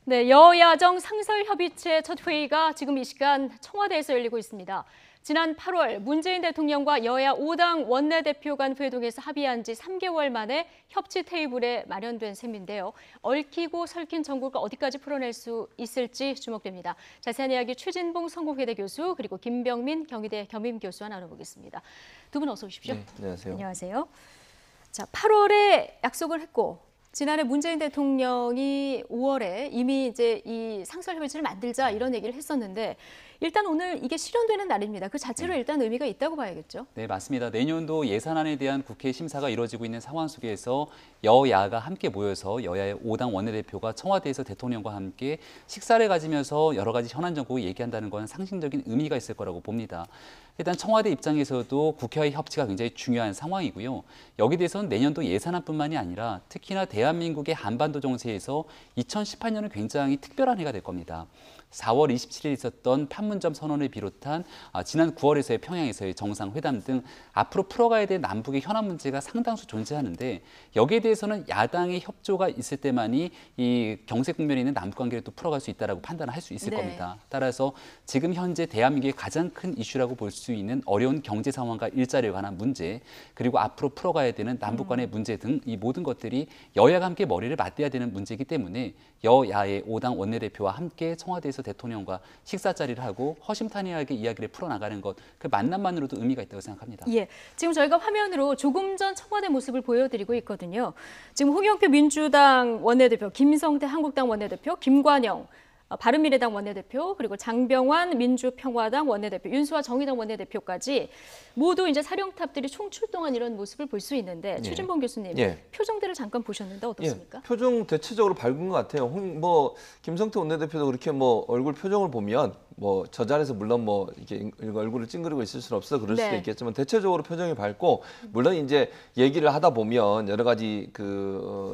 네, 여야정 상설협의체 첫 회의가 지금 이 시간 청와대에서 열리고 있습니다. 지난 8월 문재인 대통령과 여야 5당 원내대표 간 회동에서 합의한 지 3개월 만에 협치 테이블에 마련된 셈인데요. 얽히고 설킨 정국을 어디까지 풀어낼 수 있을지 주목됩니다. 자세한 이야기 최진봉 성공회대 교수 그리고 김병민 경희대 겸임교수와 나눠보겠습니다. 두 분 어서 오십시오. 네, 안녕하세요. 안녕하세요. 자, 8월에 약속을 했고 지난해 문재인 대통령이 5월에 이미 이제 이 상설협의체를 만들자 이런 얘기를 했었는데 일단 오늘 이게 실현되는 날입니다. 그 자체로 일단 의미가 있다고 봐야겠죠. 네, 맞습니다. 내년도 예산안에 대한 국회 심사가 이루어지고 있는 상황 속에서 여야가 함께 모여서 여야의 5당 원내대표가 청와대에서 대통령과 함께 식사를 가지면서 여러 가지 현안 정국을 얘기한다는 건 상징적인 의미가 있을 거라고 봅니다. 일단 청와대 입장에서도 국회와의 협치가 굉장히 중요한 상황이고요. 여기에 대해서는 내년도 예산안뿐만이 아니라 특히나 대한민국의 한반도 정세에서 2018년은 굉장히 특별한 해가 될 겁니다. 4월 27일 있었던 판문점 선언을 비롯한 지난 9월에서의 평양에서의 정상회담 등 앞으로 풀어가야 될 남북의 현안 문제가 상당수 존재하는데 여기에 대해서는 야당의 협조가 있을 때만이 이 경색 국면에 있는 남북관계를 또 풀어갈 수 있다고 판단을 할 수 있을 겁니다. 따라서 지금 현재 대한민국의 가장 큰 이슈라고 볼 수 있는 어려운 경제 상황과 일자리에 관한 문제 그리고 앞으로 풀어가야 되는 남북 간의 문제 등 이 모든 것들이 여야가 함께 머리를 맞대야 되는 문제이기 때문에 여야의 5당 원내대표와 함께 청와대에서 대통령과 식사 자리를 하고 허심탄회하게 이야기를 풀어나가는 것, 그 만남만으로도 의미가 있다고 생각합니다. 예, 지금 저희가 화면으로 조금 전 청와대 모습을 보여드리고 있거든요. 지금 홍영표 민주당 원내대표, 김성태 한국당 원내대표, 김관영 바른미래당 원내대표 그리고 장병완 민주평화당 원내대표, 윤수아 정의당 원내대표까지 모두 이제 사령탑들이 총출동한 이런 모습을 볼 수 있는데 최진봉 교수님 표정들을 잠깐 보셨는데 어떻습니까? 표정 대체적으로 밝은 것 같아요. 김성태 원내대표도 그렇게 얼굴 표정을 보면 저 자리에서 물론 이렇게 얼굴을 찡그리고 있을 수는 없어 그럴 수도 있겠지만 대체적으로 표정이 밝고 물론 이제 얘기를 하다 보면 여러 가지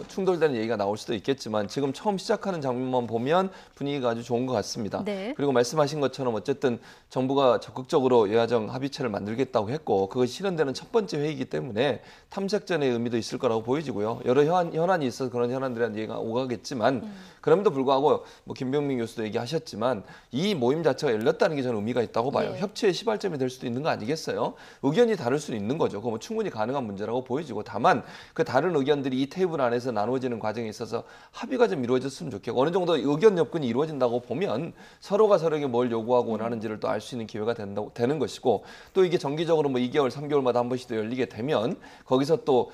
충돌되는 얘기가 나올 수도 있겠지만 지금 처음 시작하는 장면만 보면 분위기가 아주 좋은 것 같습니다. 그리고 말씀하신 것처럼 어쨌든 정부가 적극적으로 여야정 합의체를 만들겠다고 했고 그것이 실현되는 첫 번째 회의이기 때문에 탐색전의 의미도 있을 거라고 보여지고요. 여러 현안이 있어서 그런 현안들에 대한 얘기가 오가겠지만 그럼에도 불구하고 김병민 교수도 얘기하셨지만 이 모임 자체가 열렸다는 게 저는 의미가 있다고 봐요. 협치의 시발점이 될 수도 있는 거 아니겠어요? 의견이 다를 수는 있는 거죠. 그거 충분히 가능한 문제라고 보여지고 다만 그 다른 의견들이 이 테이블 안에서 나누어지는 과정에 있어서 합의가 좀 이루어졌으면 좋겠고 어느 정도 의견 접근이 이루어진다고 보면 서로가 서로에게 뭘 요구하고 원하는지를 또 알 수 있는 기회가 되는 것이고 또 이게 정기적으로 2개월, 3개월마다 한 번씩 더 열리게 되면 거기서 또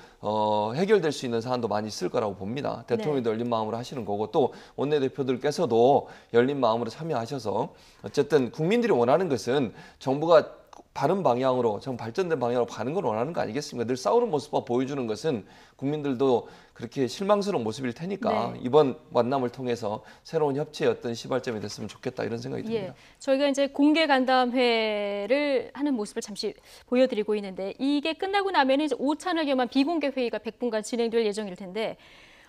해결될 수 있는 사안도 많이 있을 거라고 봅니다. 대통령도 열린 마음으로 하시는 거고 또 원내대표들께서도 열린 마음으로 참여하셔서 어쨌든 국민들이 원하는 것은 정부가 바른 방향으로 좀 발전된 방향으로 가는 걸 원하는 거 아니겠습니까? 늘 싸우는 모습과 보여주는 것은 국민들도 그렇게 실망스러운 모습일 테니까 이번 만남을 통해서 새로운 협치의 어떤 시발점이 됐으면 좋겠다 이런 생각이 듭니다. 저희가 이제 공개 간담회를 하는 모습을 잠시 보여드리고 있는데 이게 끝나고 나면 이제 오찬을 겸한 비공개 회의가 100분간 진행될 예정일 텐데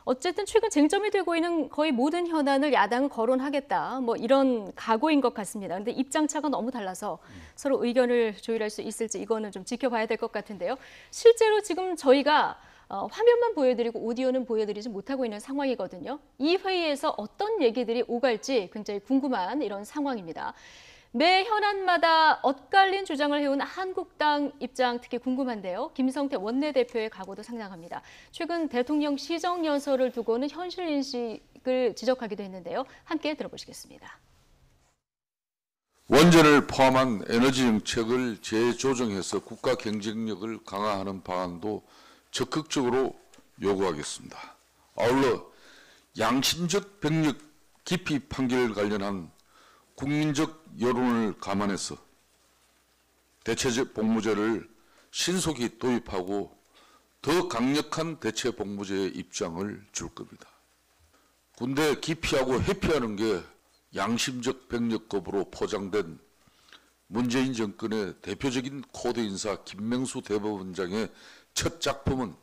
어쨌든 최근 쟁점이 되고 있는 거의 모든 현안을 야당은 거론하겠다. 이런 각오인 것 같습니다. 그런데 입장차가 너무 달라서 서로 의견을 조율할 수 있을지 이거는 좀 지켜봐야 될 것 같은데요. 실제로 지금 저희가 화면만 보여드리고 오디오는 보여드리지 못하고 있는 상황이거든요. 이 회의에서 어떤 얘기들이 오갈지 굉장히 궁금한 이런 상황입니다. 매 현안마다 엇갈린 주장을 해온 한국당 입장 특히 궁금한데요. 김성태 원내대표의 각오도 상당합니다. 최근 대통령 시정연설을 두고는 현실 인식을 지적하기도 했는데요. 함께 들어보시겠습니다. 원전을 포함한 에너지 정책을 재조정해서 국가 경쟁력을 강화하는 방안도 적극적으로 요구하겠습니다. 아울러 양심적 병력 기피 판결 관련한 국민적 여론을 감안해서 대체 복무제를 신속히 도입하고 더 강력한 대체 복무제의 입장을 줄 겁니다. 군대 기피하고 회피하는 게 양심적 병력급으로 포장된 문재인 정권의 대표적인 코드 인사 김명수 대법원장의 첫 작품은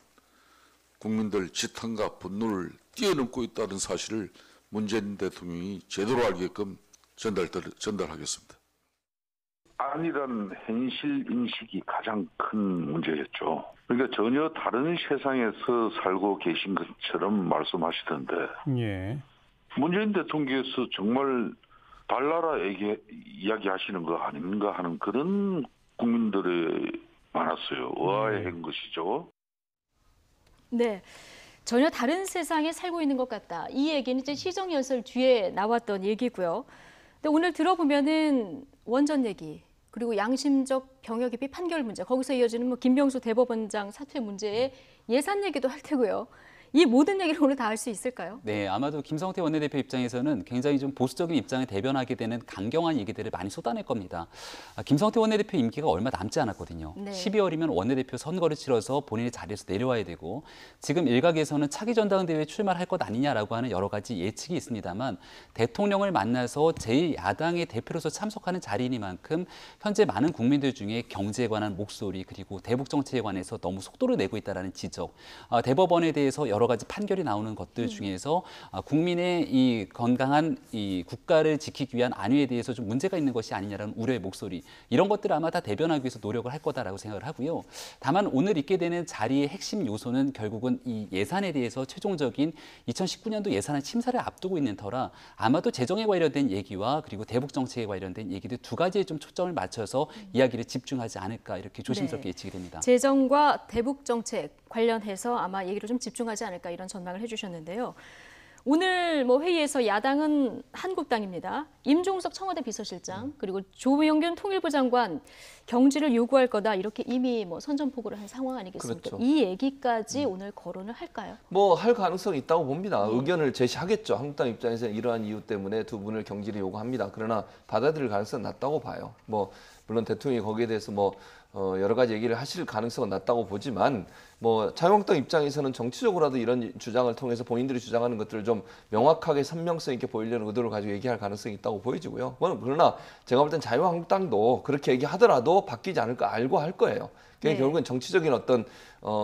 국민들 지탄과 분노를 뛰어넘고 있다는 사실을 문재인 대통령이 제대로 알게끔 전달하겠습니다. 안일한 현실 인식이 가장 큰 문제였죠. 그러니까 전혀 다른 세상에서 살고 계신 것처럼 말씀하시던데 문재인 대통령께서 정말 달나라 이야기하시는 거 아닌가 하는 그런 국민들의 많았어요. 의아해한 것이죠. 네. 전혀 다른 세상에 살고 있는 것 같다. 이 얘기는 이제 시정연설 뒤에 나왔던 얘기고요. 근데 오늘 들어보면은 원전 얘기, 그리고 양심적 병역 입비 판결 문제, 거기서 이어지는 뭐 김병수 대법원장 사퇴 문제에 예산 얘기도 할 테고요. 이 모든 얘기를 오늘 다 할 수 있을까요? 네, 아마도 김성태 원내대표 입장에서는 굉장히 좀 보수적인 입장을 대변하게 되는 강경한 얘기들을 많이 쏟아낼 겁니다. 김성태 원내대표 임기가 얼마 남지 않았거든요. 네. 12월이면 원내대표 선거를 치러서 본인의 자리에서 내려와야 되고 지금 일각에서는 차기 전당대회에 출마를 할 것 아니냐라고 하는 여러 가지 예측이 있습니다만 대통령을 만나서 제1야당의 대표로서 참석하는 자리이니만큼 현재 많은 국민들 중에 경제에 관한 목소리 그리고 대북 정책에 관해서 너무 속도를 내고 있다는 지적, 대법원에 대해서 여러 가지 판결이 나오는 것들 중에서 국민의 이 건강한 이 국가를 지키기 위한 안위에 대해서 좀 문제가 있는 것이 아니냐라는 우려의 목소리, 이런 것들을 아마 다 대변하기 위해서 노력을 할 거다라고 생각을 하고요. 다만 오늘 있게 되는 자리의 핵심 요소는 결국은 이 예산에 대해서 최종적인 2019년도 예산안 심사를 앞두고 있는 터라 아마도 재정에 관련된 얘기와 그리고 대북 정책에 관련된 얘기들 두 가지에 좀 초점을 맞춰서 이야기를 집중하지 않을까 이렇게 조심스럽게 예측이 됩니다. 재정과 대북 정책 관련해서 아마 얘기를 좀 집중하지 않을까 이런 전망을 해주셨는데요. 오늘 뭐 회의에서 야당은 한국당입니다. 임종석 청와대 비서실장 그리고 조명균 통일부 장관 경질을 요구할 거다 이렇게 이미 뭐 선전포고를 한 상황 아니겠습니까? 그렇죠. 이 얘기까지 오늘 거론을 할까요? 뭐 할 가능성이 있다고 봅니다. 의견을 제시하겠죠. 한국당 입장에서는 이러한 이유 때문에 두 분을 경질을 요구합니다. 그러나 받아들일 가능성은 낮다고 봐요. 뭐 물론 대통령이 거기에 대해서 뭐 여러 가지 얘기를 하실 가능성은 낮다고 보지만 뭐 자유한국당 입장에서는 정치적으로라도 이런 주장을 통해서 본인들이 주장하는 것들을 좀 명확하게 선명성 있게 보이려는 의도를 가지고 얘기할 가능성이 있다고 보여지고요. 그러나 제가 볼 땐 자유한국당도 그렇게 얘기하더라도 바뀌지 않을 거 알고 할 거예요. 그게 네. 결국은 정치적인 어떤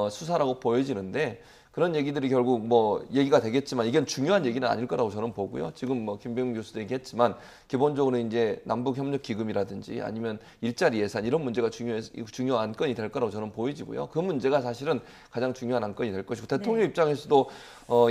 수사라고 보여지는데 그런 얘기들이 결국 뭐 얘기가 되겠지만 이건 중요한 얘기는 아닐 거라고 저는 보고요. 지금 뭐 김병민 교수도 얘기했지만 기본적으로 이제 남북 협력 기금이라든지 아니면 일자리 예산 이런 문제가 중요한 안건이 될 거라고 저는 보여지고요. 그 문제가 사실은 가장 중요한 안건이 될 것이고 대통령 네. 입장에서도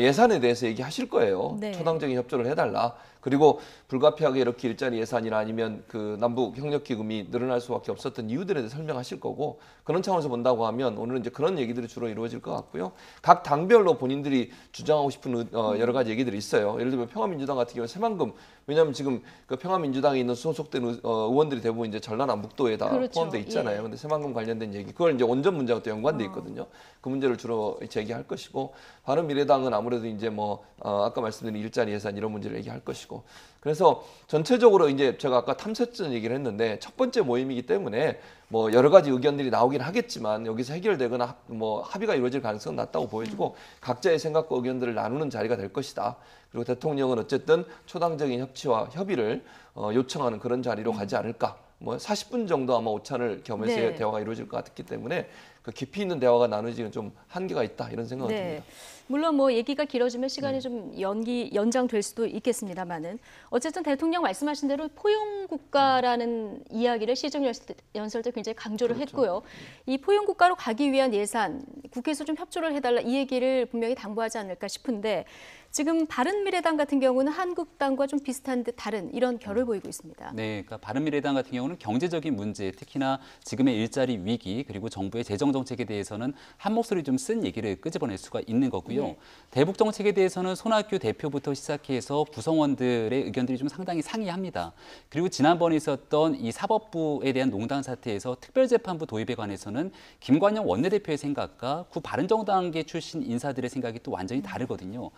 예산에 대해서 얘기하실 거예요. 네. 초당적인 협조를 해달라. 그리고 불가피하게 이렇게 일자리 예산이나 아니면 그 남북 협력 기금이 늘어날 수밖에 없었던 이유들에 대해 설명하실 거고 그런 차원에서 본다고 하면 오늘은 이제 그런 얘기들이 주로 이루어질 것 같고요. 각 당별로 본인들이 주장하고 싶은 여러 가지 얘기들이 있어요. 예를 들면 평화민주당 같은 경우는 새만금, 왜냐하면 지금 그 평화민주당에 있는 소속된 의원들이 대부분 이제 전라남북도에 다 그렇죠. 포함돼 있잖아요. 예. 근데 새만금 관련된 얘기, 그걸 이제 원전 문제와 또 연관돼 있거든요. 그 문제를 주로 제기할 것이고 바른미래당은 아무래도 이제 뭐 아까 말씀드린 일자리 예산 이런 문제를 얘기할 것이고 그래서 전체적으로 이제 제가 아까 탐색전 얘기를 했는데 첫 번째 모임이기 때문에 뭐 여러 가지 의견들이 나오긴 하겠지만 여기서 해결되거나 뭐 합의가 이루어질 가능성은 낮다고 보여지고 각자의 생각과 의견들을 나누는 자리가 될 것이다. 그리고 대통령은 어쨌든 초당적인 협치와 협의를 요청하는 그런 자리로 가지 않을까. 뭐 40분 정도 아마 오찬을 겸해서 네. 대화가 이루어질 것 같기 때문에 그 깊이 있는 대화가 나누지는 좀 한계가 있다 이런 생각은 듭니다. 물론 뭐 얘기가 길어지면 시간이 좀 연장될 수도 있겠습니다만은 어쨌든 대통령 말씀하신 대로 포용 국가라는 이야기를 시정연설 때 굉장히 강조를 했고요. 이 포용 국가로 가기 위한 예산 국회에서 좀 협조를 해달라 이 얘기를 분명히 당부하지 않을까 싶은데 지금 바른미래당 같은 경우는 한국당과 좀 비슷한 듯 다른 이런 결을 보이고 있습니다. 네, 그러니까 바른미래당 같은 경우는 경제적인 문제, 특히나 지금의 일자리 위기 그리고 정부의 재정 정책에 대해서는 한 목소리 좀 쓴 얘기를 끄집어낼 수가 있는 거고요. 네. 대북 정책에 대해서는 손학규 대표부터 시작해서 구성원들의 의견들이 좀 상당히 상이합니다. 그리고 지난번에 있었던 이 사법부에 대한 농단 사태에서 특별재판부 도입에 관해서는 김관영 원내대표의 생각과 구 바른정당계 출신 인사들의 생각이 또 완전히 다르거든요.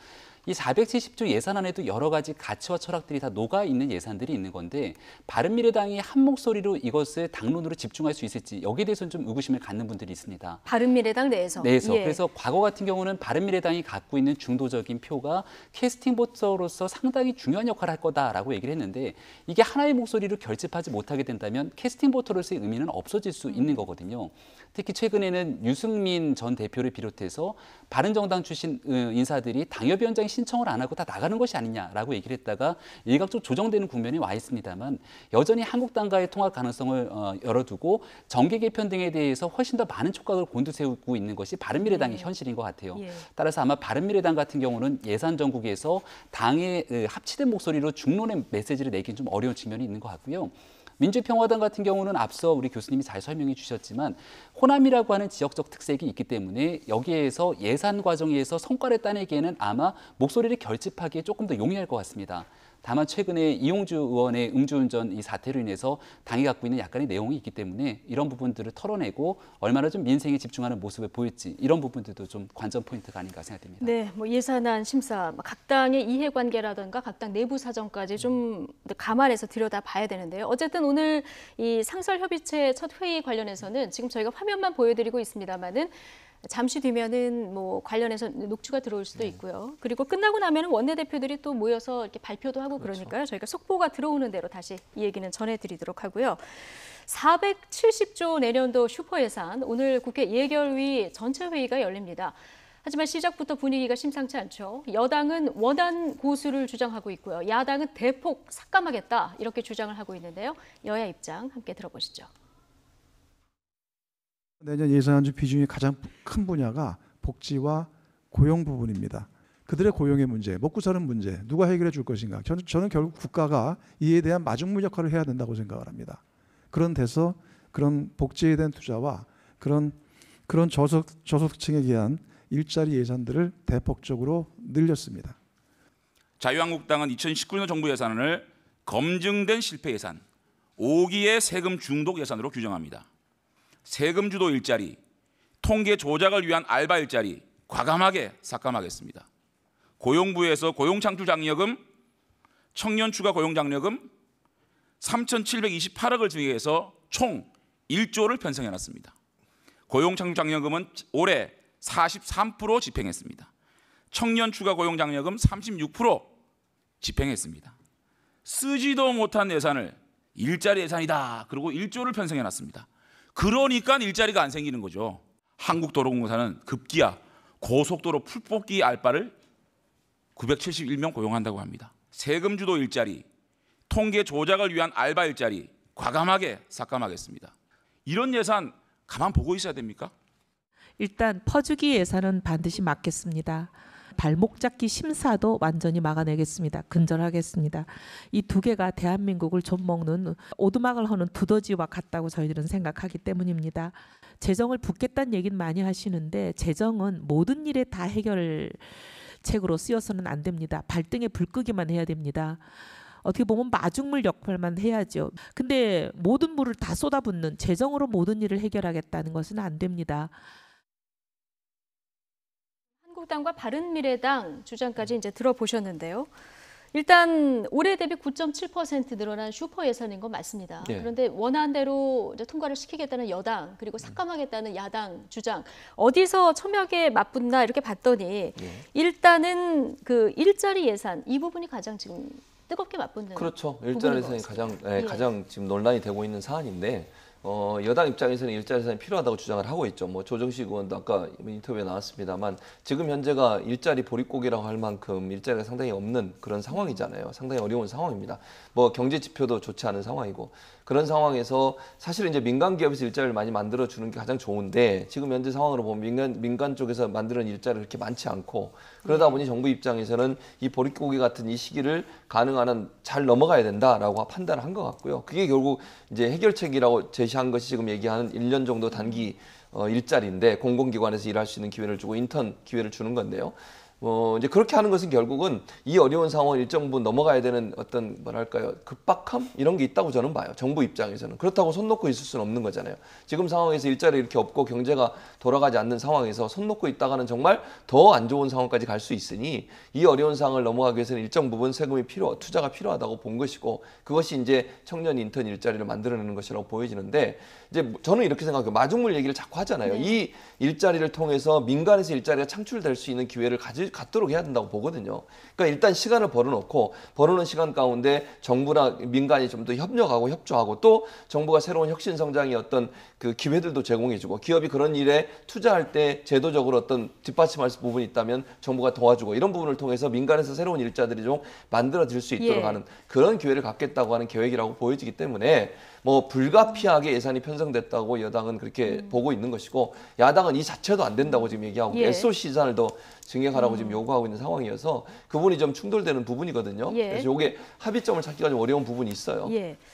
이 470조 예산안에도 여러 가지 가치와 철학들이 다 녹아있는 예산들이 있는 건데 바른미래당이 한 목소리로 이것을 당론으로 집중할 수 있을지 여기에 대해서는 좀 의구심을 갖는 분들이 있습니다. 바른미래당 내에서. 내에서. 예. 그래서 과거 같은 경우는 바른미래당이 갖고 있는 중도적인 표가 캐스팅 보터로서 상당히 중요한 역할을 할 거다라고 얘기를 했는데 이게 하나의 목소리로 결집하지 못하게 된다면 캐스팅 보터로서의 의미는 없어질 수 있는 거거든요. 특히 최근에는 유승민 전 대표를 비롯해서 바른정당 출신 인사들이 당협위원장 신청을 안 하고 다 나가는 것이 아니냐라고 얘기를 했다가 일각적으로 조정되는 국면이 와 있습니다만 여전히 한국당과의 통합 가능성을 열어두고 정계 개편 등에 대해서 훨씬 더 많은 촉각을 곤두세우고 있는 것이 바른미래당의 현실인 것 같아요. 예. 따라서 아마 바른미래당 같은 경우는 예산 전국에서 당의 합치된 목소리로 중론의 메시지를 내기는 좀 어려운 측면이 있는 것 같고요. 민주평화당 같은 경우는 앞서 우리 교수님이 잘 설명해 주셨지만 호남이라고 하는 지역적 특색이 있기 때문에 여기에서 예산 과정에서 성과를 따내기에는 아마 목소리를 결집하기에 조금 더 용이할 것 같습니다. 다만 최근에 이용주 의원의 음주운전 이 사태로 인해서 당이 갖고 있는 약간의 내용이 있기 때문에 이런 부분들을 털어내고 얼마나 좀 민생에 집중하는 모습을 보일지 이런 부분들도 좀 관전 포인트가 아닌가 생각됩니다. 네, 뭐 예산안 심사, 각 당의 이해관계라든가 각 당 내부 사정까지 좀 감안해서 들여다봐야 되는데요. 어쨌든 오늘 이 상설협의체 첫 회의 관련해서는 지금 저희가 화면만 보여드리고 있습니다만은 잠시 뒤면은 뭐 관련해서 녹취가 들어올 수도 있고요. 그리고 끝나고 나면은 원내대표들이 또 모여서 이렇게 발표도 하고 그러니까요. 저희가 속보가 들어오는 대로 다시 이 얘기는 전해드리도록 하고요. 470조 내년도 슈퍼 예산 오늘 국회 예결위 전체 회의가 열립니다. 하지만 시작부터 분위기가 심상치 않죠. 여당은 원안 고수를 주장하고 있고요. 야당은 대폭 삭감하겠다 이렇게 주장을 하고 있는데요. 여야 입장 함께 들어보시죠. 내년 예산안주 비중이 가장 큰 분야가 복지와 고용 부분입니다. 그들의 고용의 문제, 먹고 사는 문제, 누가 해결해 줄 것인가. 저는 결국 국가가 이에 대한 마중물 역할을 해야 된다고 생각을 합니다. 그런 데서 그런 복지에 대한 투자와 그런 저소득층에 대한 일자리 예산들을 대폭적으로 늘렸습니다. 자유한국당은 2019년 정부 예산안을 검증된 실패 예산, 5기의 세금 중독 예산으로 규정합니다. 세금 주도 일자리, 통계 조작을 위한 알바 일자리 과감하게 삭감하겠습니다. 고용부에서 고용창출 장려금, 청년 추가 고용 장려금 3,728억을 증액해서 총 1조를 편성해놨습니다. 고용창출 장려금은 올해 43% 집행했습니다. 청년 추가 고용 장려금 36% 집행했습니다. 쓰지도 못한 예산을 일자리 예산이다. 그리고 1조를 편성해놨습니다. 그러니까 일자리가 안 생기는 거죠. 한국도로공사는 급기야 고속도로 풀뽑기 알바를 971명 고용한다고 합니다. 세금 주도 일자리, 통계 조작을 위한 알바 일자리 과감하게 삭감하겠습니다. 이런 예산 가만 보고 있어야 됩니까? 일단 퍼주기 예산은 반드시 막겠습니다. 발목 잡기 심사도 완전히 막아내겠습니다. 근절하겠습니다. 이 두 개가 대한민국을 좀먹는 오두막을 허는 두더지와 같다고 저희들은 생각하기 때문입니다. 재정을 붓겠다는 얘기는 많이 하시는데 재정은 모든 일에 다 해결책으로 쓰여서는 안 됩니다. 발등에 불 끄기만 해야 됩니다. 어떻게 보면 마중물 역할만 해야죠. 근데 모든 물을 다 쏟아붓는 재정으로 모든 일을 해결하겠다는 것은 안 됩니다. 한국당과 바른미래당 주장까지 이제 들어보셨는데요. 일단 올해 대비 9.7% 늘어난 슈퍼 예산인 건 맞습니다. 네. 그런데 원안대로 이제 통과를 시키겠다는 여당 그리고 삭감하겠다는 야당 주장 어디서 첨예하게 맞붙나 이렇게 봤더니 일단은 그 일자리 예산 이 부분이 가장 지금 뜨겁게 맞붙는 그렇죠. 일자리 예산이 가장 지금 논란이 되고 있는 사안인데 여당 입장에서는 일자리 예산이 필요하다고 주장을 하고 있죠. 뭐 조정식 의원도 아까 인터뷰에 나왔습니다만 지금 현재가 일자리 보릿고개라고 할 만큼 일자리가 상당히 없는 그런 상황이잖아요. 상당히 어려운 상황입니다. 뭐 경제 지표도 좋지 않은 상황이고 그런 상황에서 사실은 이제 민간 기업에서 일자리를 많이 만들어 주는 게 가장 좋은데 지금 현재 상황으로 보면 민간 쪽에서 만드는 일자리가 그렇게 많지 않고 그러다 보니 정부 입장에서는 이 보릿고개 같은 이 시기를 가능한 한 잘 넘어가야 된다라고 판단을 한 것 같고요. 그게 결국 이제 해결책이라고 제시한 것이 지금 얘기하는 1년 정도 단기 일자리인데 공공기관에서 일할 수 있는 기회를 주고 인턴 기회를 주는 건데요. 이제 그렇게 하는 것은 결국은 이 어려운 상황을 일정 부분 넘어가야 되는 어떤 뭐랄까요 급박함 이런 게 있다고 저는 봐요. 정부 입장에서는 그렇다고 손 놓고 있을 수는 없는 거잖아요. 지금 상황에서 일자리 이렇게 없고 경제가 돌아가지 않는 상황에서 손 놓고 있다가는 정말 더 안 좋은 상황까지 갈 수 있으니 이 어려운 상황을 넘어가기 위해서는 일정 부분 세금이 투자가 필요하다고 본 것이고 그것이 이제 청년 인턴 일자리를 만들어내는 것이라고 보여지는데 이제 저는 이렇게 생각해요. 마중물 얘기를 자꾸 하잖아요. 이 일자리를 통해서 민간에서 일자리가 창출될 수 있는 기회를 갖도록 해야 된다고 보거든요. 그러니까 일단 시간을 벌어놓고 벌어놓은 시간 가운데 정부나 민간이 좀 더 협력하고 협조하고 또 정부가 새로운 혁신 성장의 어떤 그 기회들도 제공해주고 기업이 그런 일에 투자할 때 제도적으로 어떤 뒷받침할 부분이 있다면 정부가 도와주고 이런 부분을 통해서 민간에서 새로운 일자들이 좀 만들어질 수 있도록 하는 그런 기회를 갖겠다고 하는 계획이라고 보여지기 때문에 뭐 불가피하게 예산이 편성됐다고 여당은 그렇게 보고 있는 것이고 야당은 이 자체도 안 된다고 지금 얘기하고 SOC 예산을 더 증액하라고 지금 요구하고 있는 상황이어서 그 부분이 좀 충돌되는 부분이거든요. 그래서 이게 합의점을 찾기가 좀 어려운 부분이 있어요.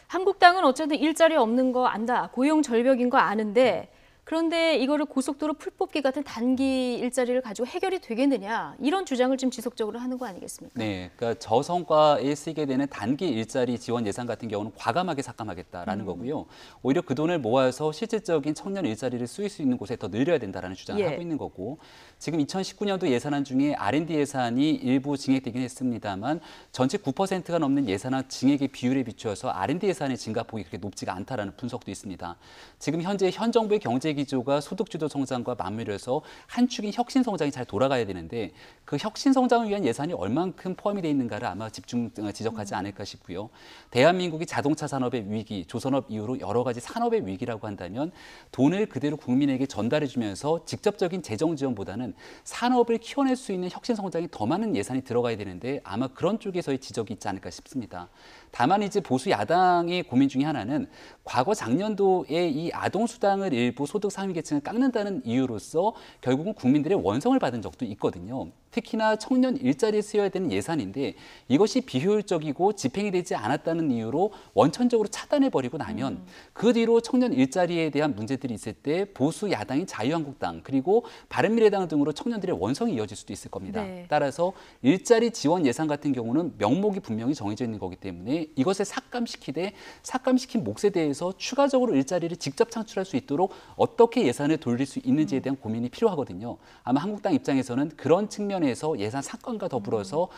한국당은 어쨌든 일자리 없는 거 안다, 고용 절벽인 거 아는데 그런데 이거를 고속도로 풀뽑기 같은 단기 일자리를 가지고 해결이 되겠느냐 이런 주장을 지금 지속적으로 하는 거 아니겠습니까? 네, 그러니까 저성과에 쓰이게 되는 단기 일자리 지원 예산 같은 경우는 과감하게 삭감하겠다라는 거고요. 오히려 그 돈을 모아서 실질적인 청년 일자리를 쓰일 수 있는 곳에 더 늘려야 된다라는 주장을 하고 있는 거고 지금 2019년도 예산안 중에 R&D 예산이 일부 증액되긴 했습니다만 전체 9%가 넘는 예산안 증액의 비율에 비추어서 R&D 예산의 증가폭이 그렇게 높지가 않다라는 분석도 있습니다. 지금 현재 현 정부의 경제 기조가 소득주도 성장과 맞물려서 한 축인 혁신 성장이 잘 돌아가야 되는데 그 혁신 성장을 위한 예산이 얼만큼 포함이 돼 있는가를 아마 지적하지 않을까 싶고요. 대한민국이 자동차 산업의 위기, 조선업 이후로 여러 가지 산업의 위기라고 한다면 돈을 그대로 국민에게 전달해 주면서 직접적인 재정 지원보다는 산업을 키워낼 수 있는 혁신 성장이 더 많은 예산이 들어가야 되는데 아마 그런 쪽에서의 지적이 있지 않을까 싶습니다. 다만 이제 보수 야당의 고민 중에 하나는 과거 작년도에 이 아동수당을 일부 소득 상위 계층을 깎는다는 이유로서 결국은 국민들의 원성을 받은 적도 있거든요. 특히나 청년 일자리에 쓰여야 되는 예산인데 이것이 비효율적이고 집행이 되지 않았다는 이유로 원천적으로 차단해버리고 나면 그 뒤로 청년 일자리에 대한 문제들이 있을 때 보수 야당인 자유한국당 그리고 바른미래당 등으로 청년들의 원성이 이어질 수도 있을 겁니다. 따라서 일자리 지원 예산 같은 경우는 명목이 분명히 정해져 있는 거기 때문에 이것을 삭감시킨 몫에 대해서 추가적으로 일자리를 직접 창출할 수 있도록 어떻게 예산을 돌릴 수 있는지에 대한 고민이 필요하거든요. 아마 한국당 입장에서는 그런 측면에서 예산 삭감과 더불어서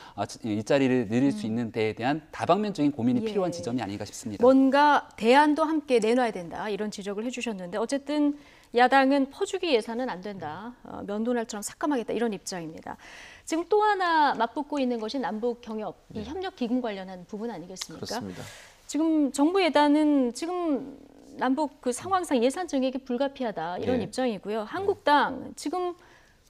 일자리를 늘릴 수 있는 데에 대한 다방면적인 고민이 필요한 지점이 아닌가 싶습니다. 뭔가 대안도 함께 내놔야 된다 이런 지적을 해주셨는데 어쨌든 야당은 퍼주기 예산은 안 된다. 면도날처럼 삭감하겠다 이런 입장입니다. 지금 또 하나 맞붙고 있는 것이 남북 경협, 이 협력 기금 관련한 부분 아니겠습니까? 그렇습니다. 지금 정부 여당은 지금 남북 그 상황상 예산 증액이 불가피하다 이런 입장이고요. 한국당 지금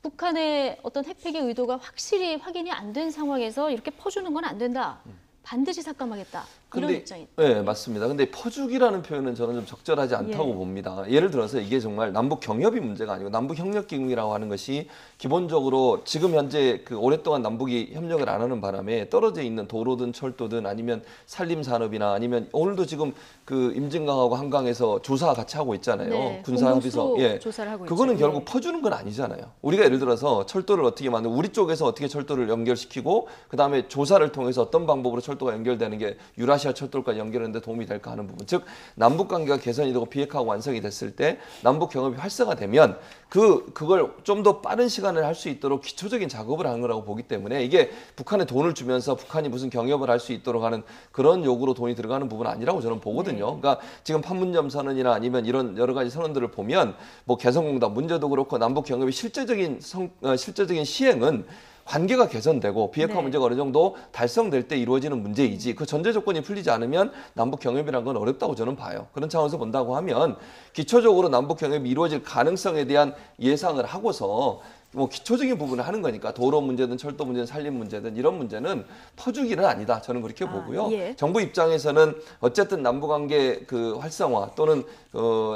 북한의 어떤 핵폐기 의도가 확실히 확인이 안 된 상황에서 이렇게 퍼주는 건 안 된다. 반드시 삭감하겠다. 이런 입장이. 네, 맞습니다. 근데 퍼주기라는 표현은 저는 좀 적절하지 않다고 봅니다. 예를 들어서 이게 정말 남북 경협이 문제가 아니고 남북 협력 기금이라고 하는 것이 기본적으로 지금 현재 그 오랫동안 남북이 협력을 안 하는 바람에 떨어져 있는 도로든 철도든 아니면 산림 산업이나 아니면 오늘도 지금 그 임진강하고 한강에서 조사 같이 하고 있잖아요. 군사 합의서. 조사를 하고 그거는 있죠. 결국 퍼주는 건 아니잖아요. 우리가 예를 들어서 철도를 어떻게 만들고 우리 쪽에서 어떻게 철도를 연결시키고 그다음에 조사를 통해서 어떤 방법으로 철도가 연결되는 게 유라시아 철도까지 연결하는 데 도움이 될까 하는 부분. 즉 남북 관계가 개선이 되고 비핵화가 완성이 됐을 때 남북 경협이 활성화되면 그걸 좀 더 빠른 시간을 할 수 있도록 기초적인 작업을 하는 거라고 보기 때문에 이게 북한에 돈을 주면서 북한이 무슨 경협을 할 수 있도록 하는 그런 요구로 돈이 들어가는 부분은 아니라고 저는 보거든요. 그러니까 지금 판문점 선언이나 아니면 이런 여러 가지 선언들을 보면 뭐 개성공단 문제도 그렇고 남북 경협의 실제적인 시행은 관계가 개선되고 비핵화 문제가 어느 정도 달성될 때 이루어지는 문제이지 그 전제 조건이 풀리지 않으면 남북 경협이라는 건 어렵다고 저는 봐요. 그런 차원에서 본다고 하면 기초적으로 남북 경협이 이루어질 가능성에 대한 예상을 하고서 뭐 기초적인 부분을 하는 거니까 도로 문제든 철도 문제든 산림 문제든 이런 문제는 퍼주기는 아니다. 저는 그렇게 보고요. 정부 입장에서는 어쨌든 남북관계 그 활성화 또는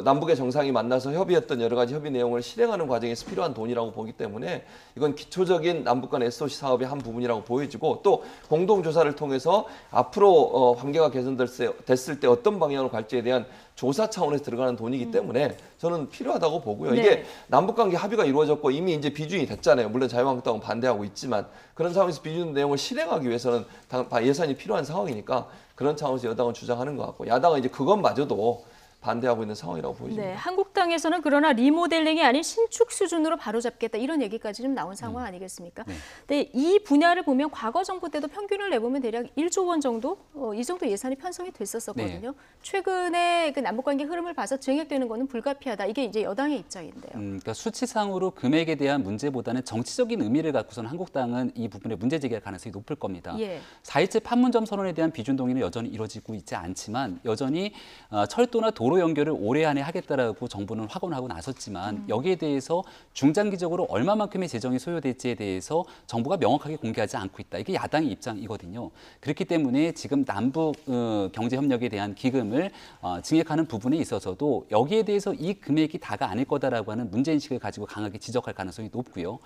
남북의 정상이 만나서 협의했던 여러 가지 협의 내용을 실행하는 과정에서 필요한 돈이라고 보기 때문에 이건 기초적인 남북 간 SOC 사업의 한 부분이라고 보여지고 또 공동조사를 통해서 앞으로 관계가 개선됐을 때 어떤 방향으로 갈지에 대한 조사 차원에서 들어가는 돈이기 때문에 저는 필요하다고 보고요. 이게 남북관계 합의가 이루어졌고 이미 이제 비준이 됐잖아요. 물론 자유한국당은 반대하고 있지만 그런 상황에서 비준 내용을 실행하기 위해서는 예산이 필요한 상황이니까 그런 차원에서 여당은 주장하는 것 같고 야당은 이제 그것마저도 반대하고 있는 상황이라고 보입니다. 네, 한국당에서는 그러나 리모델링이 아닌 신축 수준으로 바로잡겠다 이런 얘기까지 좀 나온 상황 아니겠습니까? 네. 근데 이 분야를 보면 과거 정부 때도 평균을 내보면 대략 1조 원 정도 이 정도 예산이 편성이 됐었거든요. 최근에 그 남북관계 흐름을 봐서 증액되는 거는 불가피하다. 이게 이제 여당의 입장인데요. 그러니까 수치상으로 금액에 대한 문제보다는 정치적인 의미를 갖고서는 한국당은 이 부분에 문제 제기할 가능성이 높을 겁니다. 예. 4.27 판문점 선언에 대한 비준 동의는 여전히 이루어지고 있지 않지만 여전히 철도나 도로 연결을 올해 안에 하겠다라고 정부는 확언하고 나섰지만 여기에 대해서 중장기적으로 얼마만큼의 재정이 소요될지에 대해서 정부가 명확하게 공개하지 않고 있다. 이게 야당의 입장이거든요. 그렇기 때문에 지금 남북 경제협력에 대한 기금을 증액하는 부분에 있어서도 여기에 대해서 이 금액이 다가 아닐 거다라고 하는 문제인식을 가지고 강하게 지적할 가능성이 높고요.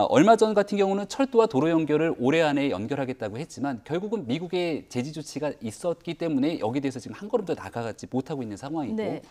얼마 전 같은 경우는 철도와 도로 연결을 올해 안에 연결하겠다고 했지만 결국은 미국의 제지 조치가 있었기 때문에 여기에 대해서 지금 한 걸음도 나아가지 못하고 있는 상황이고 네.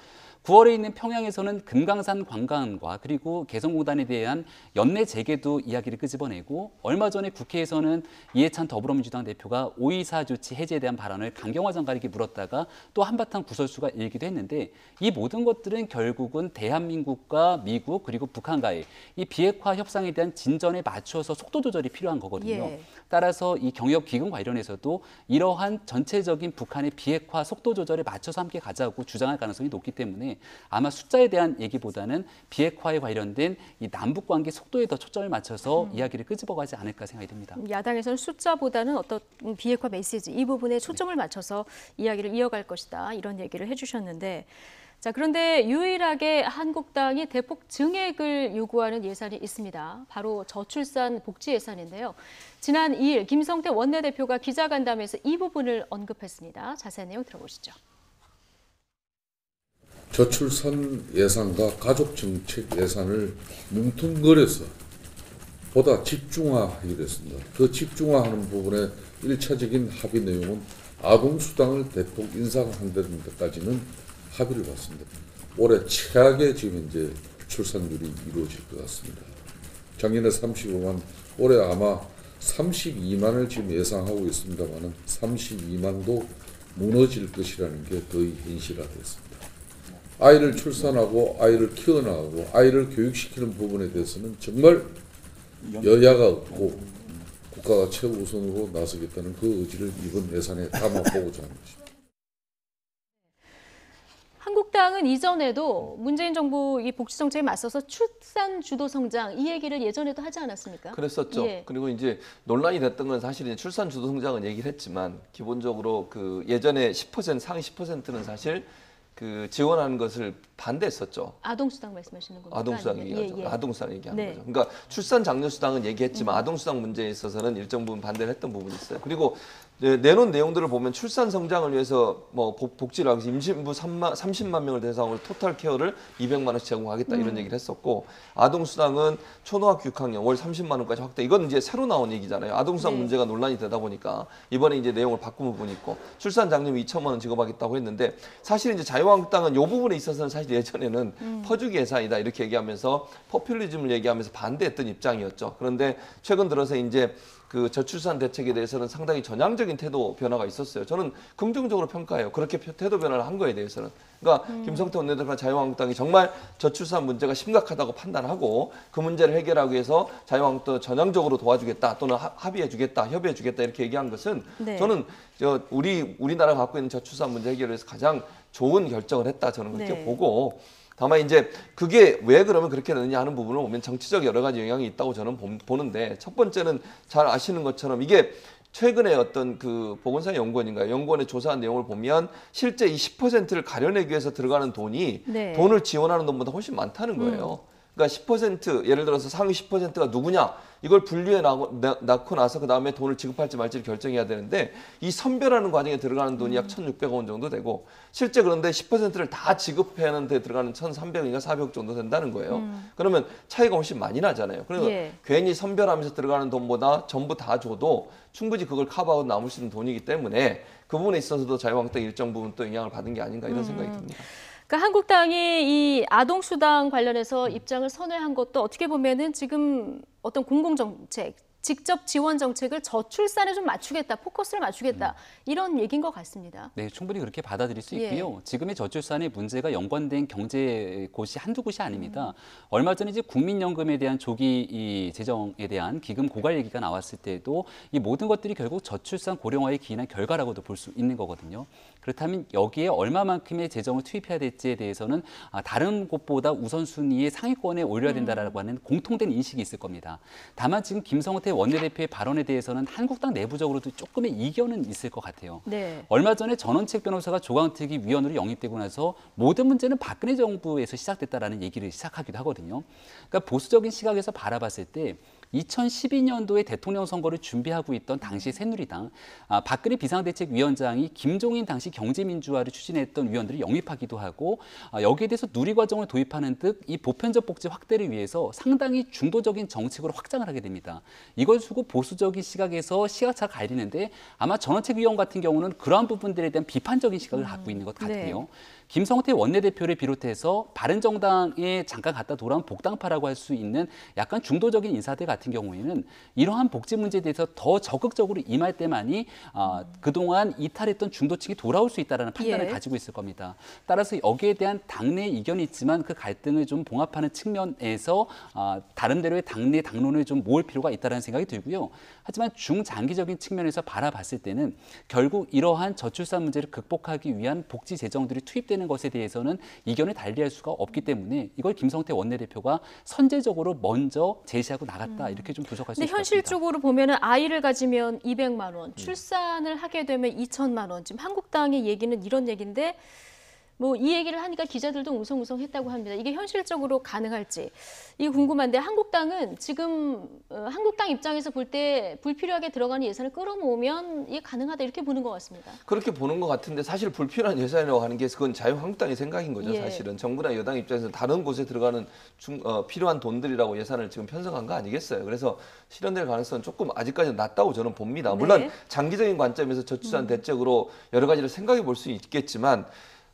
9월에 있는 평양에서는 금강산 관광과 그리고 개성공단에 대한 연내 재개도 이야기를 끄집어내고 얼마 전에 국회에서는 이해찬 더불어민주당 대표가 5.24 조치 해제에 대한 발언을 강경화 장관에게 물었다가 또 한바탕 구설수가 일기도 했는데 이 모든 것들은 결국은 대한민국과 미국 그리고 북한과의 이 비핵화 협상에 대한 진전에 맞춰서 속도 조절이 필요한 거거든요. 예. 따라서 이 경협 기금 관련해서도 이러한 전체적인 북한의 비핵화 속도 조절에 맞춰서 함께 가자고 주장할 가능성이 높기 때문에 아마 숫자에 대한 얘기보다는 비핵화에 관련된 이 남북 관계 속도에 더 초점을 맞춰서 이야기를 끄집어가지 않을까 생각이 듭니다. 야당에서는 숫자보다는 어떤 비핵화 메시지 이 부분에 초점을 맞춰서 이야기를 이어갈 것이다 이런 얘기를 해주셨는데 자 그런데 유일하게 한국당이 대폭 증액을 요구하는 예산이 있습니다. 바로 저출산 복지 예산인데요. 지난 2일 김성태 원내대표가 기자간담회에서 이 부분을 언급했습니다. 자세한 내용 들어보시죠. 저출산 예산과 가족정책 예산을 뭉뚱그려서 보다 집중화하기로 했습니다. 그 집중화하는 부분의 1차적인 합의 내용은 아동수당을 대폭 인상한다는 데까지는 합의를 봤습니다. 올해 최악의 지금 현재 출산율이 이루어질 것 같습니다. 작년에 35만, 올해 아마 32만을 지금 예상하고 있습니다만은 32만도 무너질 것이라는 게 거의 현실화됐습니다. 아이를 출산하고 아이를 키워나가고 아이를 교육시키는 부분에 대해서는 정말 여야가 없고 국가가 최우선으로 나서겠다는 그 의지를 이번 예산에 담아보고자 하는 것입니다. 한국당은 이전에도 문재인 정부 이 복지 정책에 맞서서 출산 주도 성장 이 얘기를 예전에도 하지 않았습니까? 그랬었죠. 예. 그리고 이제 논란이 됐던 건 사실 이제 출산 주도 성장은 얘기를 했지만 기본적으로 그 예전에 10% 상위 10%는 사실 그 지원하는 것을 반대했었죠. 아동수당 말씀하시는 겁니까? 아동수당 아니면- 얘기하죠. 예, 예. 아동수당 얘기하는 네. 거죠. 그러니까 출산 장려수당은 얘기했지만 아동수당 문제에 있어서는 일정 부분 반대를 했던 부분이 있어요. 그리고 내놓은 내용들을 보면 출산 성장을 위해서 뭐 복지를 하고 임신부 30만 명을 대상으로 토탈 케어를 200만 원씩 제공하겠다 이런 얘기를 했었고 아동수당은 초등학교 6학년 월 30만 원까지 확대. 이건 이제 새로 나온 얘기잖아요. 아동수당 네. 문제가 논란이 되다 보니까 이번에 이제 내용을 바꾼 부분이 있고 출산 장려금 2천만 원 지급하겠다고 했는데 사실 이제 자유한국당은 이 부분에 있어서는 사실 예전에는 퍼주기 예산이다 이렇게 얘기하면서 포퓰리즘을 얘기하면서 반대했던 입장이었죠. 그런데 최근 들어서 이제 그 저출산 대책에 대해서는 상당히 전향적인 태도 변화가 있었어요. 저는 긍정적으로 평가해요. 그렇게 태도 변화를 한 거에 대해서는. 그러니까 김성태 원내대표나 자유한국당이 정말 저출산 문제가 심각하다고 판단하고 그 문제를 해결하기 위해서 자유한국당 전향적으로 도와주겠다 또는 합의해주겠다, 협의해주겠다 이렇게 얘기한 것은 네. 저는 우리나라가 갖고 있는 저출산 문제 해결을 위해서 가장 좋은 결정을 했다 저는 그렇게 네. 보고 다만 이제 그게 왜 그러면 그렇게 되느냐 하는 부분을 보면 정치적 여러 가지 영향이 있다고 저는 보는데 첫 번째는 잘 아시는 것처럼 이게 최근에 어떤 그 보건사 연구원인가요? 연구원의 조사한 내용을 보면 실제 이 10%를 가려내기 위해서 들어가는 돈이 네. 돈을 지원하는 돈보다 훨씬 많다는 거예요. 그러니까 10% 예를 들어서 상위 10%가 누구냐 이걸 분류해 낳고 나서 그 다음에 돈을 지급할지 말지를 결정해야 되는데 이 선별하는 과정에 들어가는 돈이 약 1,600억 원 정도 되고 실제 그런데 10%를 다 지급하는 데 들어가는 1,300억인가 400억 정도 된다는 거예요. 그러면 차이가 훨씬 많이 나잖아요. 그래서 예. 괜히 선별하면서 들어가는 돈보다 전부 다 줘도 충분히 그걸 커버하고 남을 수 있는 돈이기 때문에 그 부분에 있어서도 자유한국당이 일정 부분 또 영향을 받은 게 아닌가 이런 생각이 듭니다. 그러니까 한국당이 이 아동수당 관련해서 입장을 선회한 것도 어떻게 보면은 지금 어떤 공공정책 직접 지원 정책을 저출산에 좀 맞추겠다, 포커스를 맞추겠다 이런 얘기인 것 같습니다. 네, 충분히 그렇게 받아들일 수 예. 있고요. 지금의 저출산의 문제가 연관된 경제 곳이 한두 곳이 아닙니다. 얼마 전에 이제 국민연금에 대한 조기 이 재정에 대한 기금 고갈 얘기가 나왔을 때도 이 모든 것들이 결국 저출산 고령화에 기인한 결과라고도 볼 수 있는 거거든요. 그렇다면 여기에 얼마만큼의 재정을 투입해야 될지에 대해서는 다른 곳보다 우선순위의 상위권에 올려야 된다라고 하는 공통된 인식이 있을 겁니다. 다만 지금 김성태 원내대표의 발언에 대해서는 한국당 내부적으로도 조금의 이견은 있을 것 같아요. 네. 얼마 전에 전원책 변호사가 조강특위 위원으로 영입되고 나서 모든 문제는 박근혜 정부에서 시작됐다라는 얘기를 시작하기도 하거든요. 그러니까 보수적인 시각에서 바라봤을 때 2012년도에 대통령 선거를 준비하고 있던 당시 새누리당 박근혜 비상대책위원장이 김종인 당시 경제민주화를 추진했던 위원들을 영입하기도 하고 여기에 대해서 누리과정을 도입하는 듯 이 보편적 복지 확대를 위해서 상당히 중도적인 정책으로 확장을 하게 됩니다. 이걸 두고 보수적인 시각에서 시각차가 갈리는데 아마 전원책위원 같은 경우는 그러한 부분들에 대한 비판적인 시각을 갖고 있는 것 같아요. 네. 김성태 원내대표를 비롯해서 바른정당에 잠깐 갔다 돌아온 복당파라고 할 수 있는 약간 중도적인 인사들 같은 경우에는 이러한 복지 문제에 대해서 더 적극적으로 임할 때만이 그동안 이탈했던 중도층이 돌아올 수 있다는 판단을 예. 가지고 있을 겁니다. 따라서 여기에 대한 당내 이견이 있지만 그 갈등을 좀 봉합하는 측면에서 다른대로의 당내 당론을 좀 모을 필요가 있다는 생각이 들고요. 하지만 중장기적인 측면에서 바라봤을 때는 결국 이러한 저출산 문제를 극복하기 위한 복지 재정들이 투입되는 것에 대해서는 이견을 달리할 수가 없기 때문에 이걸 김성태 원내대표가 선제적으로 먼저 제시하고 나갔다 이렇게 좀 분석할 수 근데 있을 것 같습니다. 현실적으로 보면은 아이를 가지면 200만 원, 출산을 하게 되면 2천만 원. 지금 한국당의 얘기는 이런 얘기인데 뭐 이 얘기를 하니까 기자들도 웅성웅성했다고 합니다. 이게 현실적으로 가능할지 이게 궁금한데 한국당은 지금 한국당 입장에서 볼 때 불필요하게 들어가는 예산을 끌어모으면 이게 가능하다 이렇게 보는 것 같습니다. 그렇게 보는 것 같은데 사실 불필요한 예산이라고 하는 게 그건 자유한국당의 생각인 거죠. 예. 사실은 정부나 여당 입장에서 다른 곳에 들어가는 필요한 돈들이라고 예산을 지금 편성한 거 아니겠어요. 그래서 실현될 가능성은 조금 아직까지는 낮다고 저는 봅니다. 물론 네. 장기적인 관점에서 저출산 대책으로 여러 가지를 생각해 볼 수 있겠지만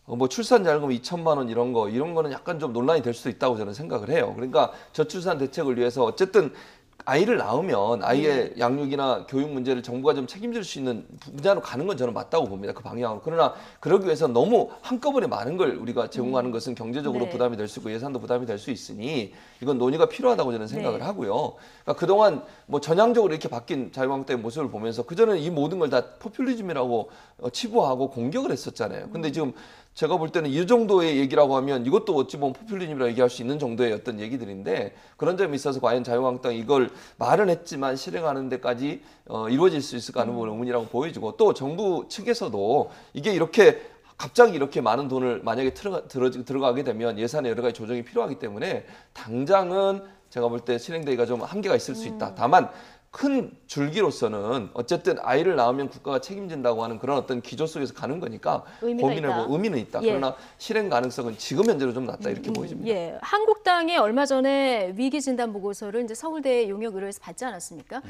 뭐 출산 자금 2천만 원 이런 거는 약간 좀 논란이 될 수도 있다고 저는 생각을 해요. 그러니까 저출산 대책을 위해서 어쨌든 아이를 낳으면 아이의 양육이나 교육 문제를 정부가 좀 책임질 수 있는 분야로 가는 건 저는 맞다고 봅니다. 그 방향으로. 그러나 그러기 위해서 너무 한꺼번에 많은 걸 우리가 제공하는 것은 경제적으로 네. 부담이 될 수 있고 예산도 부담이 될 수 있으니 이건 논의가 필요하다고 저는 생각을 네. 하고요. 그러니까 그동안 뭐 전향적으로 이렇게 바뀐 자유한국당의 모습을 보면서 그전에는 이 모든 걸 다 포퓰리즘이라고 치부하고 공격을 했었잖아요. 근데 지금 제가 볼 때는 이 정도의 얘기라고 하면 이것도 어찌 보면 포퓰리즘이라고 얘기할 수 있는 정도의 어떤 얘기들인데 그런 점에 있어서 과연 자유한국당이 이걸 말은 했지만 실행하는 데까지 이루어질 수 있을까 하는 부분은 의문이라고 보여지고 또 정부 측에서도 이게 이렇게 갑자기 이렇게 많은 돈을 만약에 들어가게 되면 예산에 여러 가지 조정이 필요하기 때문에 당장은 제가 볼 때 실행되기가 좀 한계가 있을 수 있다. 다만 큰 줄기로서는 어쨌든 아이를 낳으면 국가가 책임진다고 하는 그런 어떤 기조 속에서 가는 거니까 의미가 있다. 의미는 있다. 예. 그러나 실행 가능성은 지금 현재로 좀 낮다 이렇게 보여집니다. 예, 한국당이 얼마 전에 위기 진단 보고서를 이제 서울대 용역 의료에서 받지 않았습니까?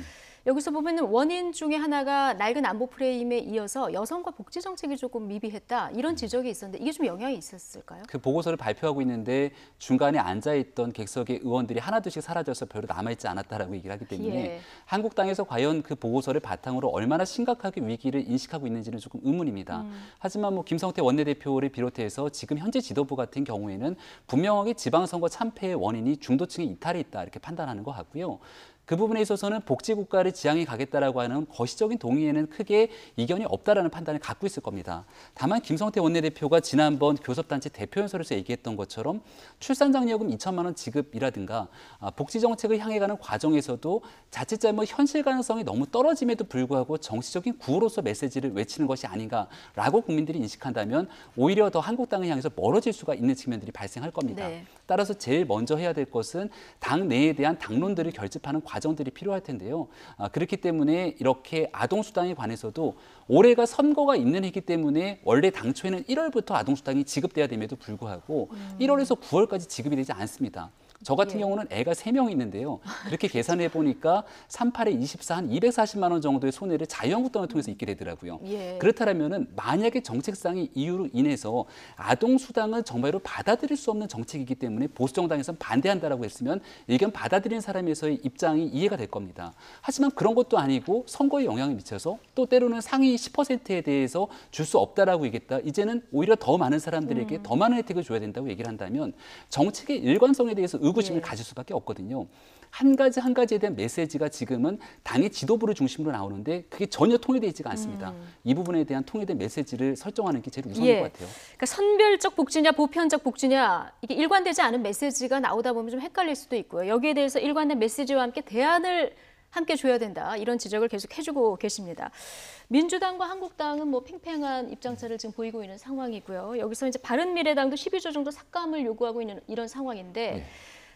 여기서 보면은 원인 중에 하나가 낡은 안보 프레임에 이어서 여성과 복지 정책이 조금 미비했다 이런 지적이 있었는데 이게 좀 영향이 있었을까요? 그 보고서를 발표하고 있는데 중간에 앉아있던 객석의 의원들이 하나둘씩 사라져서 별로 남아있지 않았다라고 얘기를 하기 때문에 예. 한국당에서 과연 그 보고서를 바탕으로 얼마나 심각하게 위기를 인식하고 있는지는 조금 의문입니다. 하지만 뭐 김성태 원내대표를 비롯해서 지금 현재 지도부 같은 경우에는 분명하게 지방선거 참패의 원인이 중도층의 이탈에 있다 이렇게 판단하는 것 같고요. 그 부분에 있어서는 복지국가를 지향해 가겠다라고 하는 거시적인 동의에는 크게 이견이 없다라는 판단을 갖고 있을 겁니다. 다만 김성태 원내대표가 지난번 교섭단체 대표연설에서 얘기했던 것처럼 출산장려금 2천만 원 지급이라든가 복지정책을 향해 가는 과정에서도 자칫 잘못 현실 가능성이 너무 떨어짐에도 불구하고 정치적인 구호로서 메시지를 외치는 것이 아닌가라고 국민들이 인식한다면 오히려 더 한국당을 향해서 멀어질 수가 있는 측면들이 발생할 겁니다. 네. 따라서 제일 먼저 해야 될 것은 당 내에 대한 당론들을 결집하는 과정들이 필요할 텐데요. 그렇기 때문에 이렇게 아동수당에 관해서도 올해가 선거가 있는 해이기 때문에 원래 당초에는 1월부터 아동수당이 지급돼야 됨에도 불구하고 1월에서 9월까지 지급이 되지 않습니다. 저 같은 경우는 애가 3명이 있는데요. 그렇게 계산해 보니까 38에 24, 한 240만 원 정도의 손해를 자유한국당을 통해서 입게 되더라고요. 그렇다면은 만약에 정책상의 이유로 인해서 아동수당은 정말로 받아들일 수 없는 정책이기 때문에 보수정당에서는 반대한다라고 했으면 의견 받아들이는 사람에서의 입장이 이해가 될 겁니다. 하지만 그런 것도 아니고 선거에 영향을 미쳐서 또 때로는 상위 10%에 대해서 줄 수 없다라고 얘기했다. 이제는 오히려 더 많은 사람들에게 더 많은 혜택을 줘야 된다고 얘기를 한다면 정책의 일관성에 대해서 의구심을 가질 수밖에 없거든요. 한 가지에 대한 메시지가 지금은 당의 지도부를 중심으로 나오는데 그게 전혀 통일되어 있지가 않습니다. 이 부분에 대한 통일된 메시지를 설정하는 게 제일 우선인 것 같아요. 그러니까 선별적 복지냐 보편적 복지냐 이게 일관되지 않은 메시지가 나오다 보면 좀 헷갈릴 수도 있고요. 여기에 대해서 일관된 메시지와 함께 대안을 함께 줘야 된다. 이런 지적을 계속 해주고 계십니다. 민주당과 한국당은 뭐 팽팽한 입장차를 지금 보이고 있는 상황이고요. 여기서 이제 바른미래당도 12조 정도 삭감을 요구하고 있는 이런 상황인데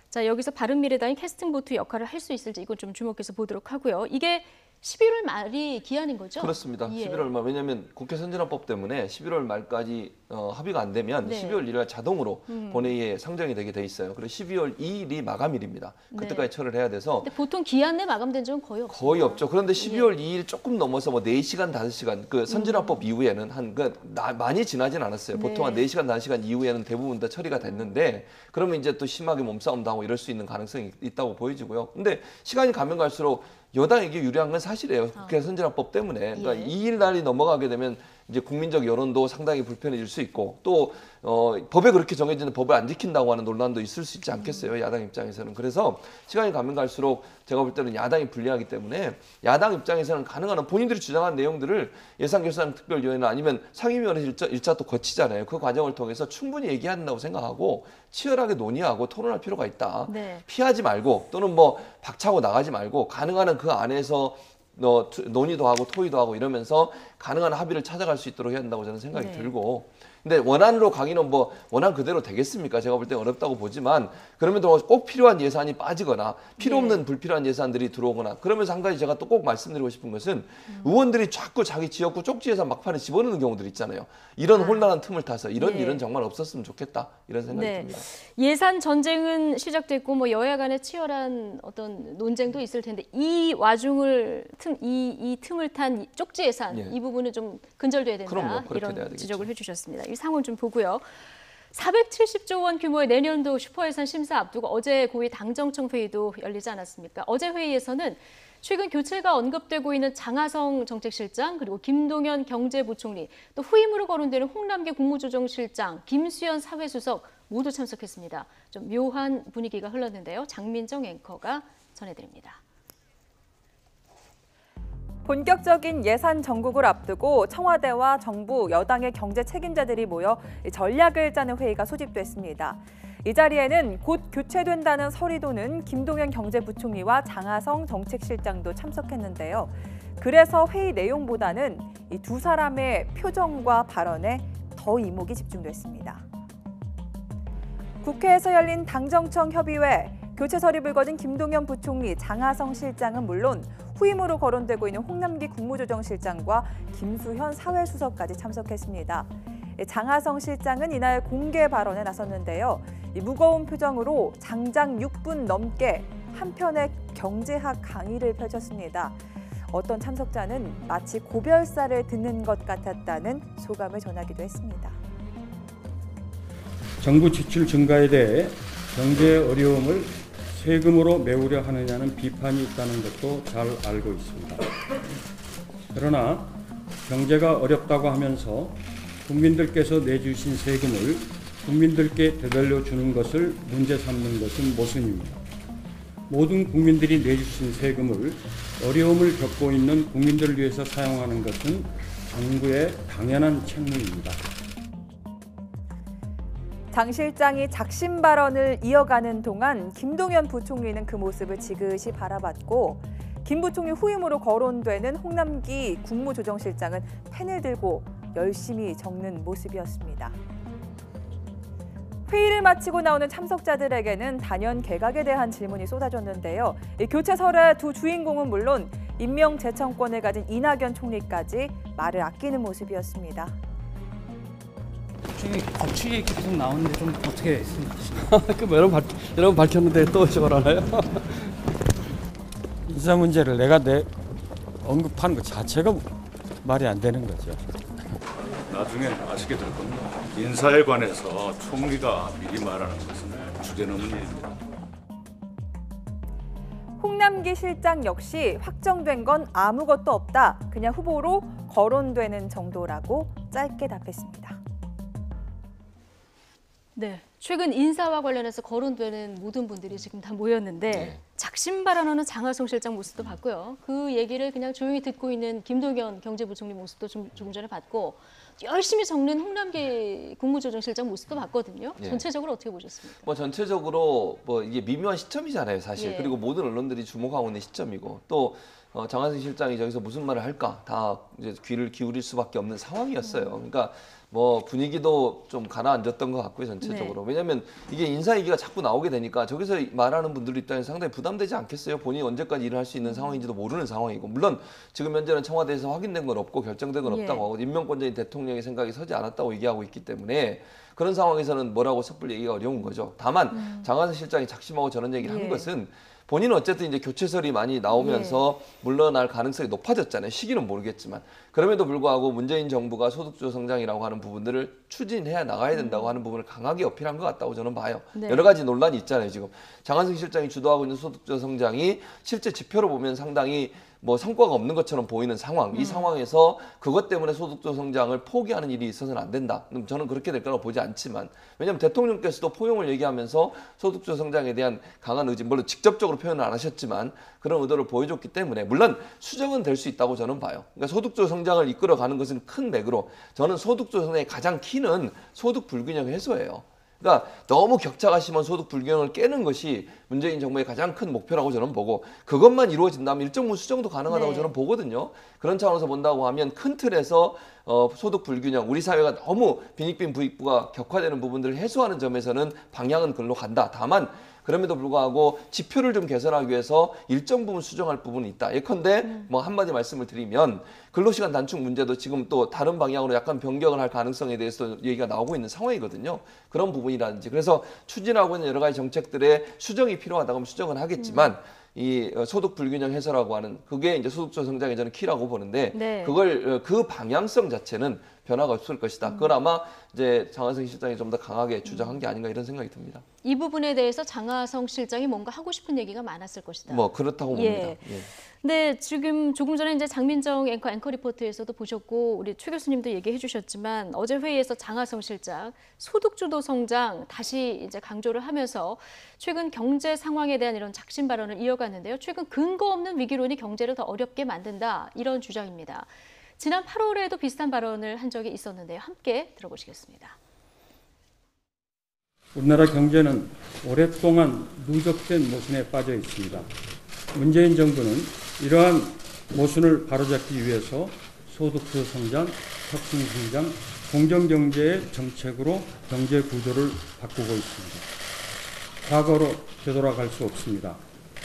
자, 여기서 바른미래당이 캐스팅 보트 역할을 할 수 있을지 이건 좀 주목해서 보도록 하고요. 이게 11월 말이 기한인 거죠? 그렇습니다. 11월 말. 왜냐하면 국회 선진화법 때문에 11월 말까지 합의가 안 되면 12월 1일 자동으로 본회의에 상정이 되게 돼 있어요. 그리고 12월 2일이 마감일입니다. 그때까지 처리를 해야 돼서. 근데 보통 기한 내 마감된 적은 거의 없어요. 거의 없죠. 그런데 12월 2일 조금 넘어서 뭐 4시간, 5시간 그 선진화법 이후에는 많이 지나진 않았어요. 보통 한 4시간, 5시간 이후에는 대부분 다 처리가 됐는데 그러면 이제 또 심하게 몸싸움도 하고 이럴 수 있는 가능성이 있다고 보여지고요. 근데 시간이 가면 갈수록 여당에게 유리한 건 사실이에요. 국회 선진화법 때문에. 그러니까 2일 날이 넘어가게 되면 이제 국민적 여론도 상당히 불편해질 수 있고 또 법에 그렇게 정해지는 법을 안 지킨다고 하는 논란도 있을 수 있지 않겠어요. 야당 입장에서는. 그래서 시간이 가면 갈수록 제가 볼 때는 야당이 불리하기 때문에 야당 입장에서는 가능한 한 본인들이 주장한 내용들을 예산결산특별위원회나 아니면 상임위원회 일차 또 거치잖아요. 그 과정을 통해서 충분히 얘기해야 된다고 생각하고 치열하게 논의하고 토론할 필요가 있다. 피하지 말고 또는 뭐 박차고 나가지 말고 가능한 한 그 안에서 논의도 하고 토의도 하고 이러면서 가능한 합의를 찾아갈 수 있도록 해야 된다고 저는 생각이 들고 근데 원안으로 가기는 뭐 원안 그대로 되겠습니까? 제가 볼 때 어렵다고 보지만 그러면도 꼭 필요한 예산이 빠지거나 필요 없는 불필요한 예산들이 들어오거나 그러면서 한 가지 제가 또 꼭 말씀드리고 싶은 것은 의원들이 자꾸 자기 지역구 쪽지 예산 막판에 집어넣는 경우들 있잖아요. 이런 혼란한 틈을 타서 이런 일은 정말 없었으면 좋겠다 이런 생각이 듭니다. 예산 전쟁은 시작됐고 뭐 여야 간의 치열한 어떤 논쟁도 있을 텐데 이 와중을 이 틈을 탄 쪽지 예산 이 부분은 좀 근절돼야 된다. 그럼요, 이런 지적을 해주셨습니다. 이 상황 좀 보고요. 470조 원 규모의 내년도 슈퍼예산 심사 앞두고 어제 고위 당정청 회의도 열리지 않았습니까? 어제 회의에서는 최근 교체가 언급되고 있는 장하성 정책실장 그리고 김동연 경제부총리 또 후임으로 거론되는 홍남기 국무조정실장 김수현 사회수석 모두 참석했습니다. 좀 묘한 분위기가 흘렀는데요. 장민정 앵커가 전해드립니다. 본격적인 예산 정국을 앞두고 청와대와 정부, 여당의 경제 책임자들이 모여 전략을 짜는 회의가 소집됐습니다. 이 자리에는 곧 교체된다는 설이 도는 김동연 경제부총리와 장하성 정책실장도 참석했는데요. 그래서 회의 내용보다는 이 두 사람의 표정과 발언에 더 이목이 집중됐습니다. 국회에서 열린 당정청 협의회, 교체설이 불거진 김동연 부총리, 장하성 실장은 물론 후임으로 거론되고 있는 홍남기 국무조정실장과 김수현 사회수석까지 참석했습니다. 장하성 실장은 이날 공개 발언에 나섰는데요. 무거운 표정으로 장장 6분 넘게 한편의 경제학 강의를 펼쳤습니다. 어떤 참석자는 마치 고별사를 듣는 것 같았다는 소감을 전하기도 했습니다. 정부 지출 증가에 대해 경제 어려움을 세금으로 메우려 하느냐는 비판이 있다는 것도 잘 알고 있습니다. 그러나 경제가 어렵다고 하면서 국민들께서 내주신 세금을 국민들께 되돌려 주는 것을 문제 삼는 것은 모순입니다. 모든 국민들이 내주신 세금을 어려움을 겪고 있는 국민들을 위해서 사용하는 것은 정부의 당연한 책무입니다. 장 실장이 작심 발언을 이어가는 동안 김동연 부총리는 그 모습을 지그시 바라봤고 김 부총리 후임으로 거론되는 홍남기 국무조정실장은 펜을 들고 열심히 적는 모습이었습니다. 회의를 마치고 나오는 참석자들에게는 단연 개각에 대한 질문이 쏟아졌는데요. 이 교체설의 두 주인공은 물론 임명제청권을 가진 이낙연 총리까지 말을 아끼는 모습이었습니다. 법칙이 계속 나오는데 좀 어떻게 생각하시나요? 그 여러 번 밝혔는데 또 저걸 하나요? 인사 문제를 내가 언급하는 것 자체가 말이 안 되는 거죠. 나중에 아시게 될 겁니다. 인사에 관해서 총리가 미리 말하는 것은 주제넘은 일입니다. 홍남기 실장 역시 확정된 건 아무것도 없다. 그냥 후보로 거론되는 정도라고 짧게 답했습니다. 네, 최근 인사와 관련해서 거론되는 모든 분들이 지금 다 모였는데 작심 발언하는 장하성 실장 모습도 봤고요. 그 얘기를 그냥 조용히 듣고 있는 김동연 경제부총리 모습도 조금 전에 봤고 열심히 적는 홍남기 국무조정실장 모습도 봤거든요. 전체적으로 어떻게 보셨습니까? 뭐 전체적으로 뭐 이게 미묘한 시점이잖아요, 사실. 그리고 모든 언론들이 주목하고 있는 시점이고 또 장하성 실장이 저기서 무슨 말을 할까 다 이제 귀를 기울일 수밖에 없는 상황이었어요. 그러니까 뭐 분위기도 좀 가라앉았던 것 같고요, 전체적으로. 왜냐하면 이게 인사 얘기가 자꾸 나오게 되니까 저기서 말하는 분들 입장에서 상당히 부담되지 않겠어요? 본인이 언제까지 일을 할 수 있는 상황인지도 모르는 상황이고. 물론 지금 현재는 청와대에서 확인된 건 없고 결정된 건 없다고 하고 임명권자인 대통령의 생각이 서지 않았다고 얘기하고 있기 때문에 그런 상황에서는 뭐라고 섣불리 얘기가 어려운 거죠. 다만 장하성 실장이 작심하고 저런 얘기를 한 것은 본인은 어쨌든 이제 교체설이 많이 나오면서 물러날 가능성이 높아졌잖아요. 시기는 모르겠지만. 그럼에도 불구하고 문재인 정부가 소득주 성장이라고 하는 부분들을 추진해야 나가야 된다고 하는 부분을 강하게 어필한 것 같다고 저는 봐요. 여러 가지 논란이 있잖아요. 지금 장하성 실장이 주도하고 있는 소득주 성장이 실제 지표로 보면 상당히 뭐 성과가 없는 것처럼 보이는 상황. 이 상황에서 그것 때문에 소득주 성장을 포기하는 일이 있어서는 안 된다. 저는 그렇게 될 거라고 보지 않지만 왜냐하면 대통령께서도 포용을 얘기하면서 소득주 성장에 대한 강한 의지, 물론 직접적으로 표현을 안 하셨지만 그런 의도를 보여줬기 때문에 물론 수정은 될 수 있다고 저는 봐요. 그러니까 소득주 성장을 이끌어가는 것은 큰 맥으로 저는 소득주 성장의 가장 키는 소득 불균형 해소예요. 그러니까 너무 격차가 심한 소득 불균형을 깨는 것이 문재인 정부의 가장 큰 목표라고 저는 보고 그것만 이루어진다면 일정 부분 수정도 가능하다고 저는 보거든요. 그런 차원에서 본다고 하면 큰 틀에서 소득 불균형, 우리 사회가 너무 빈익빈 부익부가 격화되는 부분들을 해소하는 점에서는 방향은 글로 간다. 다만 그럼에도 불구하고 지표를 좀 개선하기 위해서 일정 부분 수정할 부분이 있다. 예컨대 뭐 한마디 말씀을 드리면 근로시간 단축 문제도 지금 또 다른 방향으로 약간 변경을 할 가능성에 대해서 얘기가 나오고 있는 상황이거든요. 그런 부분이라든지 그래서 추진하고 있는 여러 가지 정책들의 수정이 필요하다고 하면 수정은 하겠지만 이 소득 불균형 해소라고 하는 그게 이제 소득주 성장의 저는 키라고 보는데 그걸 그 방향성 자체는 변화가 없을 것이다. 그걸 아마 이제 장하성 실장이 좀 더 강하게 주장한 게 아닌가 이런 생각이 듭니다. 이 부분에 대해서 장하성 실장이 뭔가 하고 싶은 얘기가 많았을 것이다. 뭐 그렇다고 봅니다. 근데 지금 조금 전에 이제 장민정 앵커 리포트에서도 보셨고 우리 최 교수님도 얘기해 주셨지만 어제 회의에서 장하성 실장 소득주도 성장 다시 이제 강조를 하면서 최근 경제 상황에 대한 이런 작심 발언을 이어갔는데요. 최근 근거 없는 위기론이 경제를 더 어렵게 만든다 이런 주장입니다. 지난 8월에도 비슷한 발언을 한 적이 있었는데요. 함께 들어보시겠습니다. 우리나라 경제는 오랫동안 누적된 모순에 빠져 있습니다. 문재인 정부는 이러한 모순을 바로잡기 위해서 소득주 성장, 혁신 성장, 공정경제의 정책으로 경제 구조를 바꾸고 있습니다. 과거로 되돌아갈 수 없습니다.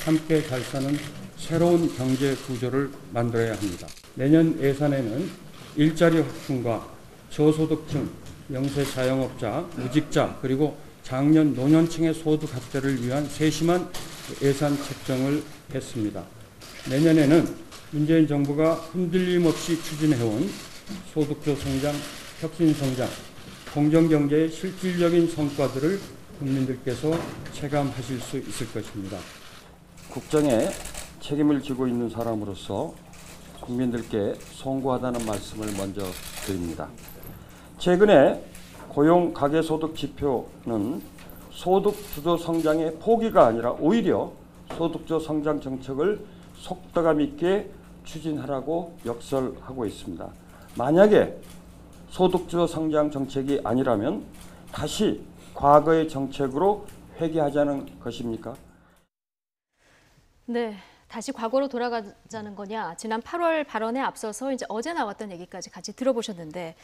함께 잘 사는 새로운 경제 구조를 만들어야 합니다. 내년 예산에는 일자리 확충과 저소득층, 영세 자영업자, 무직자 그리고 장년 노년층의 소득 확대를 위한 세심한 예산 책정을 했습니다. 내년에는 문재인 정부가 흔들림 없이 추진해온 소득주 성장, 혁신 성장, 공정경제의 실질적인 성과들을 국민들께서 체감하실 수 있을 것입니다. 국정에 책임을 지고 있는 사람으로서 국민들께 송구하다는 말씀을 먼저 드립니다. 최근에 고용 가계소득 지표는 소득주도 성장의 포기가 아니라 오히려 소득주 성장 정책을 속도감 있게 추진하라고 역설하고 있습니다. 만약에 소득주 성장 정책이 아니라면 다시 과거의 정책으로 회귀하자는 것입니까? 네, 다시 과거로 돌아가자는 거냐. 지난 8월 발언에 앞서서 이제 어제 나왔던 얘기까지 같이 들어보셨는데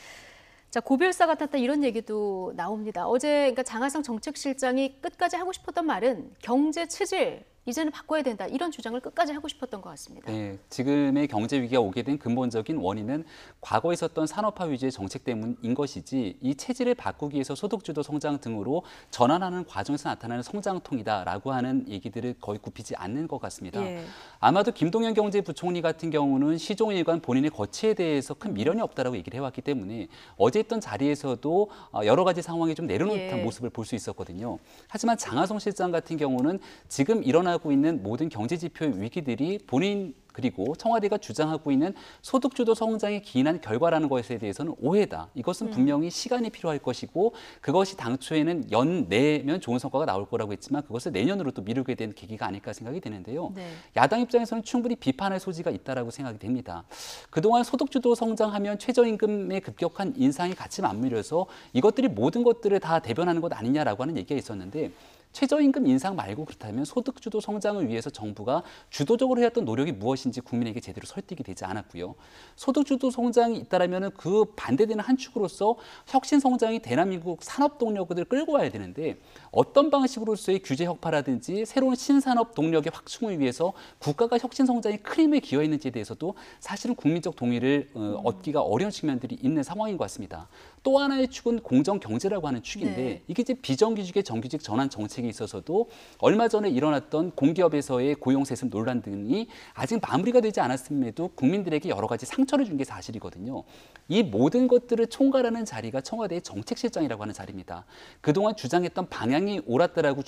자, 고별사 같았다 이런 얘기도 나옵니다. 어제 그러니까 장하성 정책실장이 끝까지 하고 싶었던 말은 경제 체질 이제는 바꿔야 된다. 이런 주장을 끝까지 하고 싶었던 것 같습니다. 네, 지금의 경제 위기가 오게 된 근본적인 원인은 과거에 있었던 산업화 위주의 정책 때문인 것이지 이 체질을 바꾸기 위해서 소득주도 성장 등으로 전환하는 과정에서 나타나는 성장통이다라고 하는 얘기들을 거의 굽히지 않는 것 같습니다. 예. 아마도 김동연 경제부총리 같은 경우는 시종일관 본인의 거취에 대해서 큰 미련이 없다라고 얘기를 해왔기 때문에 어제 있던 자리에서도 여러 가지 상황이 좀 내려놓은 듯한 모습을 볼 수 있었거든요. 하지만 장하성 실장 같은 경우는 지금 일어나고 있는 모든 경제 지표의 위기들이 본인 그리고 청와대가 주장하고 있는 소득주도 성장에 기인한 결과라는 것에 대해서는 오해다. 이것은 분명히 시간이 필요할 것이고 그것이 당초에는 연내면 좋은 성과가 나올 거라고 했지만 그것을 내년으로 또 미루게 된 계기가 아닐까 생각이 되는데요. 네. 야당 입장에서는 충분히 비판할 소지가 있다라고 생각이 됩니다. 그동안 소득주도 성장하면 최저임금의 급격한 인상이 같이 맞물려서 이것들이 모든 것들을 다 대변하는 것 아니냐라고 하는 얘기가 있었는데 최저임금 인상 말고 그렇다면 소득주도 성장을 위해서 정부가 주도적으로 해왔던 노력이 무엇인지 국민에게 제대로 설득이 되지 않았고요. 소득주도 성장이 있다라면 그 반대되는 한 축으로서 혁신 성장이 대한민국 산업 동력을 끌고 와야 되는데 어떤 방식으로서의 규제 혁파라든지 새로운 신산업 동력의 확충을 위해서 국가가 혁신 성장에 큰 힘을 기여했는지에 대해서도 사실은 국민적 동의를 얻기가 어려운 측면들이 있는 상황인 것 같습니다. 또 하나의 축은 공정 경제라고 하는 축인데 네. 이게 이제 비정규직의 정규직 전환 정책에 있어서도 얼마 전에 일어났던 공기업에서의 고용 세습 논란 등이 아직 마무리가 되지 않았음에도 국민들에게 여러 가지 상처를 준 게 사실이거든요. 이 모든 것들을 총괄하는 자리가 청와대의 정책실장이라고 하는 자리입니다. 그동안 주장했던 방향이 옳았다라고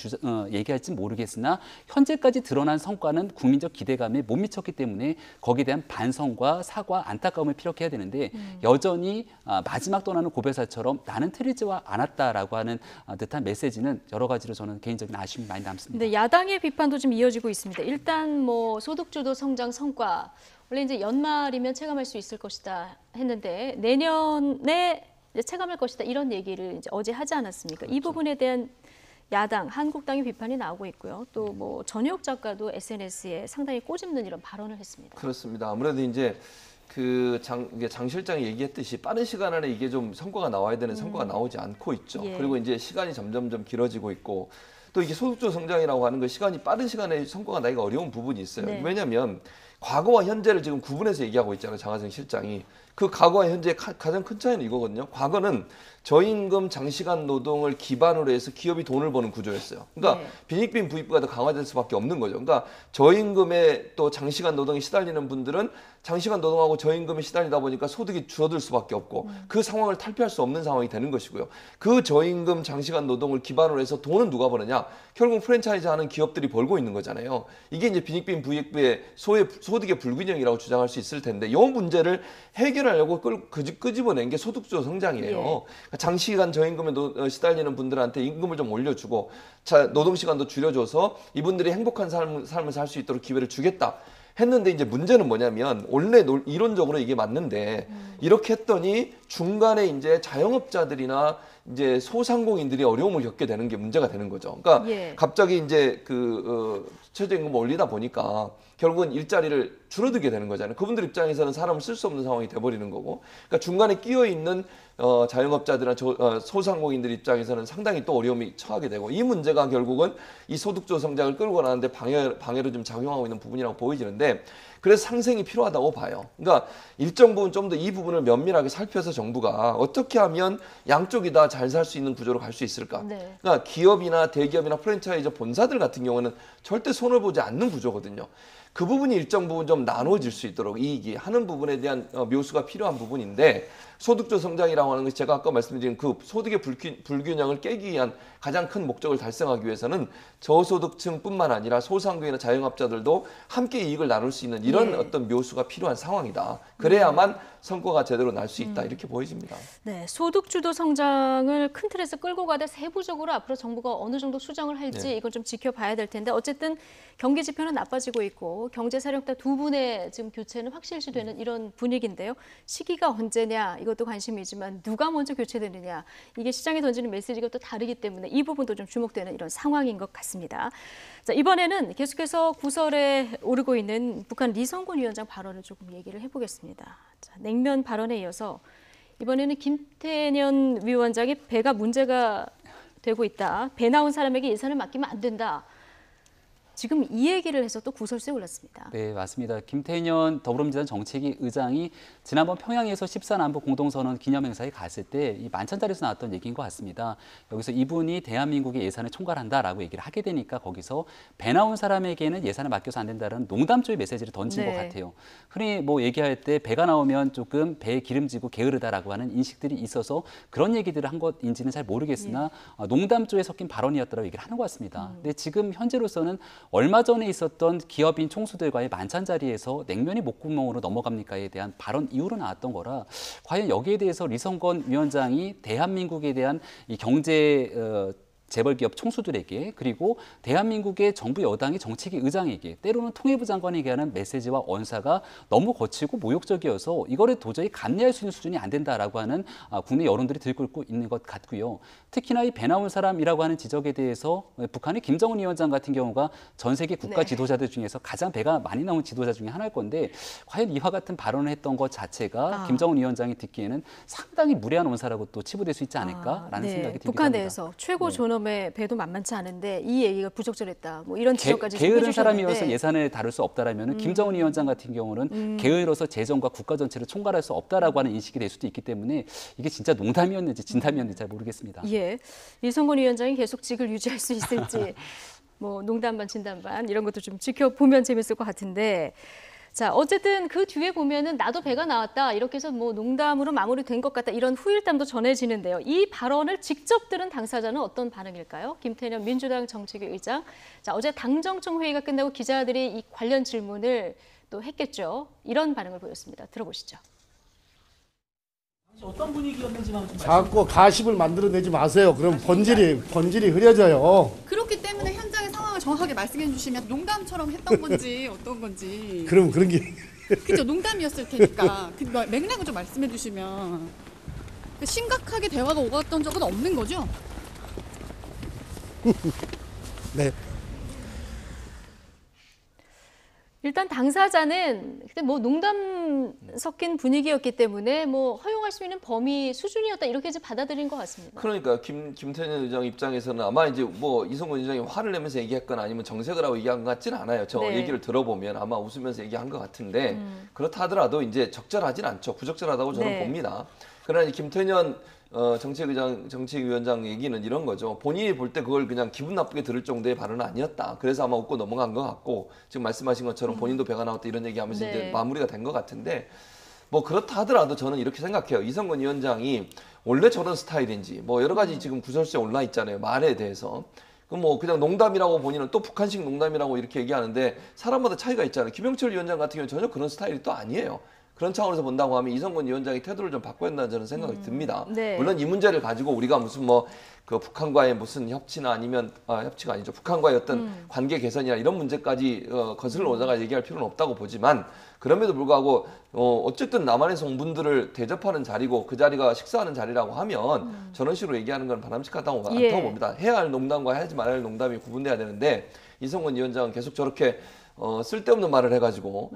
얘기할지 모르겠으나 현재까지 드러난 성과는 국민적 기대감에 못 미쳤기 때문에 거기에 대한 반성과 사과, 안타까움을 피력해야 되는데 여전히 마지막 떠나는 고별사처럼 나는 틀리지 않았다라고 하는 듯한 메시지는 여러 가지로 저는 개인적인 아쉬움이 많이 남습니다. 근데 야당의 비판도 좀 이어지고 있습니다. 일단 뭐 소득주도 성장 성과 원래 이제 연말이면 체감할 수 있을 것이다 했는데 내년에 이제 체감할 것이다 이런 얘기를 이제 어제 하지 않았습니까? 그렇죠. 이 부분에 대한 야당, 한국당의 비판이 나오고 있고요. 또 뭐 전효혁 작가도 SNS에 상당히 꼬집는 이런 발언을 했습니다. 그렇습니다. 아무래도 이제 장 실장이 얘기했듯이 빠른 시간 안에 이게 좀 성과가 나와야 되는 성과가 나오지 않고 있죠. 예. 그리고 이제 시간이 점점 길어지고 있고 또 이게 소득주도 성장이라고 하는 거 시간이 빠른 시간에 성과가 나기가 어려운 부분이 있어요. 네. 왜냐하면 과거와 현재를 지금 구분해서 얘기하고 있잖아요. 장하성 실장이. 그 과거와 현재의 가장 큰 차이는 이거거든요. 과거는 저임금 장시간 노동을 기반으로 해서 기업이 돈을 버는 구조였어요. 그러니까 네. 빈익빈 부익부가 더 강화될 수밖에 없는 거죠. 그러니까 저임금에 또 장시간 노동에 시달리는 분들은 장시간 노동하고 저임금에 시달리다 보니까 소득이 줄어들 수밖에 없고 그 상황을 탈피할 수 없는 상황이 되는 것이고요. 그 저임금 장시간 노동을 기반으로 해서 돈은 누가 버느냐? 결국 프랜차이즈 하는 기업들이 벌고 있는 거잖아요. 이게 이제 빈익빈 부익부의 소득의 불균형이라고 주장할 수 있을 텐데 이 문제를 해결하려고 끄집어낸 게 소득주도 성장이에요. 예. 장시간 저임금에 시달리는 분들한테 임금을 좀 올려주고 노동 시간도 줄여줘서 이분들이 행복한 삶을 살 수 있도록 기회를 주겠다. 했는데 이제 문제는 뭐냐면 원래 이론적으로 이게 맞는데 이렇게 했더니 중간에 이제 자영업자들이나 이제 소상공인들이 어려움을 겪게 되는 게 문제가 되는 거죠. 그러니까 예. 갑자기 이제 최저임금을 올리다 보니까 결국은 일자리를 줄어들게 되는 거잖아요. 그분들 입장에서는 사람을 쓸 수 없는 상황이 돼버리는 거고, 그러니까 중간에 끼어 있는 자영업자들이나 소상공인들 입장에서는 상당히 또 어려움이 처하게 되고, 이 문제가 결국은 이 소득주도 성장을 끌고 가는데 방해로 좀 작용하고 있는 부분이라고 보여지는데, 그래서 상생이 필요하다고 봐요. 그러니까 일정 부분 좀 더 이 부분을 면밀하게 살펴서 정부가 어떻게 하면 양쪽이 다 잘 살 수 있는 구조로 갈 수 있을까. 네. 그러니까 기업이나 대기업이나 프랜차이즈 본사들 같은 경우는 절대 손을 보지 않는 구조거든요. 그 부분이 일정 부분 좀 나눠질 수 있도록 이익이 하는 부분에 대한 묘수가 필요한 부분인데, 소득주도 성장이라고 하는 것이 제가 아까 말씀드린 그 소득의 불균형을 깨기 위한 가장 큰 목적을 달성하기 위해서는 저소득층뿐만 아니라 소상공인이나 자영업자들도 함께 이익을 나눌 수 있는 이런 어떤 묘수가 필요한 상황이다. 그래야만 성과가 제대로 날 수 있다. 이렇게 보여집니다. 네, 소득주도 성장을 큰 틀에서 끌고 가되 세부적으로 앞으로 정부가 어느 정도 수정을 할지 이건 좀 지켜봐야 될 텐데, 어쨌든 경기 지표는 나빠지고 있고 경제 사령탑 두 분의 지금 교체는 확실시되는 이런 분위기인데요. 시기가 언제냐 이것도 관심이지만 누가 먼저 교체되느냐, 이게 시장에 던지는 메시지가 또 다르기 때문에 이 부분도 좀 주목되는 이런 상황인 것 같습니다. 자, 이번에는 계속해서 구설에 오르고 있는 북한 리성군 위원장 발언을 조금 얘기를 해보겠습니다. 자, 냉면 발언에 이어서 이번에는 김태년 위원장의 배가 문제가 되고 있다. 배 나온 사람에게 예산을 맡기면 안 된다. 지금 이 얘기를 해서 또 구설수에 올랐습니다. 네, 맞습니다. 김태년 더불어민주당 정책위 의장이 지난번 평양에서 14남북 공동선언 기념행사에 갔을 때 이 만찬자리에서 나왔던 얘기인 것 같습니다. 여기서 이분이 대한민국의 예산을 총괄한다라고 얘기를 하게 되니까 거기서 배 나온 사람에게는 예산을 맡겨서 안 된다는 농담조의 메시지를 던진 것 같아요. 흔히 뭐 얘기할 때 배가 나오면 조금 배에 기름지고 게으르다라고 하는 인식들이 있어서 그런 얘기들을 한 것인지는 잘 모르겠으나 농담조에 섞인 발언이었다고 얘기를 하는 것 같습니다. 근데 지금 현재로서는 얼마 전에 있었던 기업인 총수들과의 만찬 자리에서 냉면이 목구멍으로 넘어갑니까에 대한 발언 이후로 나왔던 거라 과연 여기에 대해서 리성건 위원장이 대한민국에 대한 이 경제 재벌기업 총수들에게 그리고 대한민국의 정부 여당의 정책위 의장에게 때로는 통일부 장관에게 하는 메시지와 언사가 너무 거칠고 모욕적이어서 이거를 도저히 감내할 수 있는 수준이 안 된다라고 하는 국내 여론들이 들끓고 있는 것 같고요. 특히나 이 배 나온 사람이라고 하는 지적에 대해서 북한의 김정은 위원장 같은 경우가 전 세계 국가 지도자들 중에서 가장 배가 많이 나온 지도자 중에 하나일 건데 과연 이와 같은 발언을 했던 것 자체가 김정은 위원장이 듣기에는 상당히 무례한 언사라고 또 치부될 수 있지 않을까라는 생각이 듭니다. 북한 내에서 최고 존엄 배도 만만치 않은데 이 얘기가 부적절했다. 뭐 이런 지적까지 게으른 사람이어서 예산을 다룰 수 없다라면 김정은 위원장 같은 경우는 게으러서 재정과 국가 전체를 총괄할 수 없다라고 하는 인식이 될 수도 있기 때문에 이게 진짜 농담이었는지 진담이었는지 잘 모르겠습니다. 예, 리성건 위원장이 계속 직을 유지할 수 있을지 뭐 농담 반 진담 반 이런 것도 좀 지켜보면 재밌을 것 같은데. 자, 어쨌든 그 뒤에 보면은 나도 배가 나왔다 이렇게 해서 뭐 농담으로 마무리된 것 같다 이런 후일담도 전해지는데요. 이 발언을 직접 들은 당사자는 어떤 반응일까요? 김태년 민주당 정책위 의장. 자, 어제 당정청 회의가 끝나고 기자들이 이 관련 질문을 또 했겠죠. 이런 반응을 보였습니다. 들어보시죠. 어떤 분위기였는지만 좀 자꾸 가십을 만들어내지 마세요. 그럼 본질이 흐려져요. 그렇기 때문에 현장의 상황을 정확하게 말씀해 주시면 농담처럼 했던 건지 어떤 건지. 그럼 그런 게 그죠, 농담이었을 테니까 그 맥락을 좀 말씀해 주시면. 심각하게 대화가 오갔던 적은 없는 거죠? 네. 일단 당사자는 그때 뭐 농담 섞인 분위기였기 때문에 뭐 허용할 수 있는 범위 수준이었다 이렇게 이제 받아들인 것 같습니다. 그러니까 김태년 의장 입장에서는 아마 이제 뭐 이성건 의장이 화를 내면서 얘기했거나 아니면 정색을 하고 얘기한 것 같지는 않아요. 저 얘기를 들어보면 아마 웃으면서 얘기한 것 같은데 그렇다 하더라도 이제 적절하진 않죠. 부적절하다고 저는 봅니다. 그러나 이 김태년 정책위원장 얘기는 이런 거죠. 본인이 볼 때 그걸 그냥 기분 나쁘게 들을 정도의 발언은 아니었다. 그래서 아마 웃고 넘어간 것 같고 지금 말씀하신 것처럼 본인도 배가 나왔다 이런 얘기하면서 이제 마무리가 된 것 같은데 뭐 그렇다 하더라도 저는 이렇게 생각해요. 이성건 위원장이 원래 저런 스타일인지 뭐 여러 가지 지금 구설수에 올라 있잖아요. 말에 대해서. 그럼 뭐 그냥 농담이라고 본인은 또 북한식 농담이라고 이렇게 얘기하는데 사람마다 차이가 있잖아요. 김영철 위원장 같은 경우는 전혀 그런 스타일이 또 아니에요. 그런 차원에서 본다고 하면 이성건 위원장이 태도를 좀 바꿔야 한다는 저는 생각이 듭니다. 물론 이 문제를 가지고 우리가 무슨 뭐 그 북한과의 무슨 협치나 아니면 협치가 아니죠. 북한과의 어떤 관계 개선이나 이런 문제까지 거슬러 오다가 얘기할 필요는 없다고 보지만 그럼에도 불구하고 어쨌든 남한의 성분들을 대접하는 자리고 그 자리가 식사하는 자리라고 하면 저런 식으로 얘기하는 건 바람직하다고 않다고 봅니다. 해야 할 농담과 하지 말아야 할 농담이 구분돼야 되는데 이성건 위원장은 계속 저렇게 쓸데없는 말을 해가지고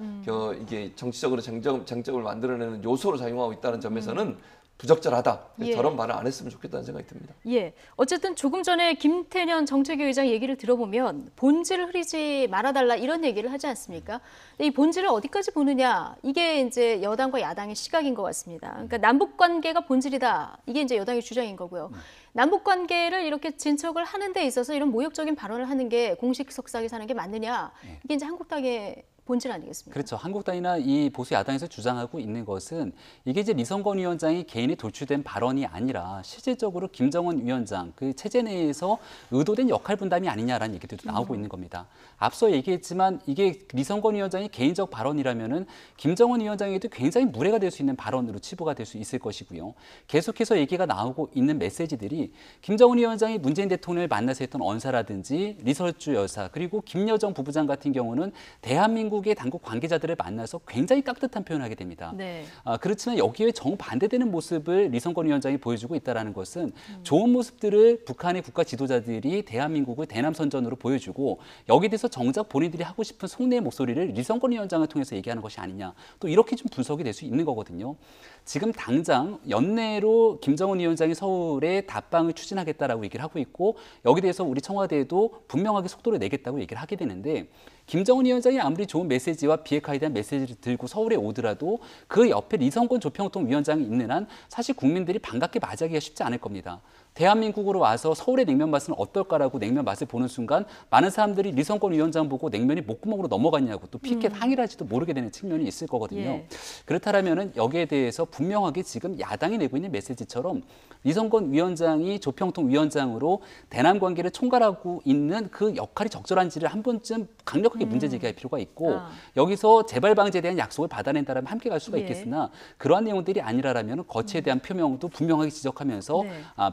이게 정치적으로 쟁점을 만들어내는 요소로 작용하고 있다는 점에서는 부적절하다. 저런 말을 안 했으면 좋겠다는 생각이 듭니다. 예, 어쨌든 조금 전에 김태년 정책위 의장 얘기를 들어보면 본질을 흐리지 말아달라 이런 얘기를 하지 않습니까? 이 본질을 어디까지 보느냐 이게 이제 여당과 야당의 시각인 것 같습니다. 그러니까 남북 관계가 본질이다 이게 이제 여당의 주장인 거고요. 남북 관계를 이렇게 진척을 하는 데 있어서 이런 모욕적인 발언을 하는 게 공식 석상에 사는 게 맞느냐 이게 이제 한국당의 본질 아니겠습니까? 그렇죠. 한국당이나 이 보수 야당에서 주장하고 있는 것은 이게 이제 리성건 위원장이 개인이 돌출된 발언이 아니라 실질적으로 김정은 위원장 그 체제 내에서 의도된 역할 분담이 아니냐라는 얘기들도 나오고 있는 겁니다. 앞서 얘기했지만 이게 리성건 위원장이 개인적 발언이라면은 김정은 위원장에게도 굉장히 무례가 될 수 있는 발언으로 치부가 될 수 있을 것이고요. 계속해서 얘기가 나오고 있는 메시지들이 김정은 위원장이 문재인 대통령을 만나서 했던 언사라든지 리설주 여사 그리고 김여정 부부장 같은 경우는 대한민국 당국의 당국 관계자들을 만나서 굉장히 깍듯한 표현을 하게 됩니다. 네. 그렇지만 여기에 정반대되는 모습을 리성건 위원장이 보여주고 있다는 것은 좋은 모습들을 북한의 국가 지도자들이 대한민국을 대남선전으로 보여주고 여기에 대해서 정작 본인들이 하고 싶은 속내의 목소리를 리성건 위원장을 통해서 얘기하는 것이 아니냐. 또 이렇게 좀 분석이 될 수 있는 거거든요. 지금 당장 연내로 김정은 위원장이 서울에 답방을 추진하겠다라고 얘기를 하고 있고 여기에 대해서 우리 청와대에도 분명하게 속도를 내겠다고 얘기를 하게 되는데 김정은 위원장이 아무리 좋은 메시지와 비핵화에 대한 메시지를 들고 서울에 오더라도 그 옆에 리성건 조평통 위원장이 있는 한 사실 국민들이 반갑게 맞이하기가 쉽지 않을 겁니다. 대한민국으로 와서 서울의 냉면 맛은 어떨까라고 냉면 맛을 보는 순간 많은 사람들이 리성건 위원장 보고 냉면이 목구멍으로 넘어갔냐고 또 피켓 항의할지도 모르게 되는 측면이 있을 거거든요. 예. 그렇다면 여기에 대해서 분명하게 지금 야당이 내고 있는 메시지처럼 리성건 위원장이 조평통 위원장으로 대남 관계를 총괄하고 있는 그 역할이 적절한지를 한 번쯤 강력하게 문제 제기할 필요가 있고 여기서 재발 방지에 대한 약속을 받아낸다면 함께 갈 수가 있겠으나 그러한 내용들이 아니라면 거치에 대한 표명도 분명하게 지적하면서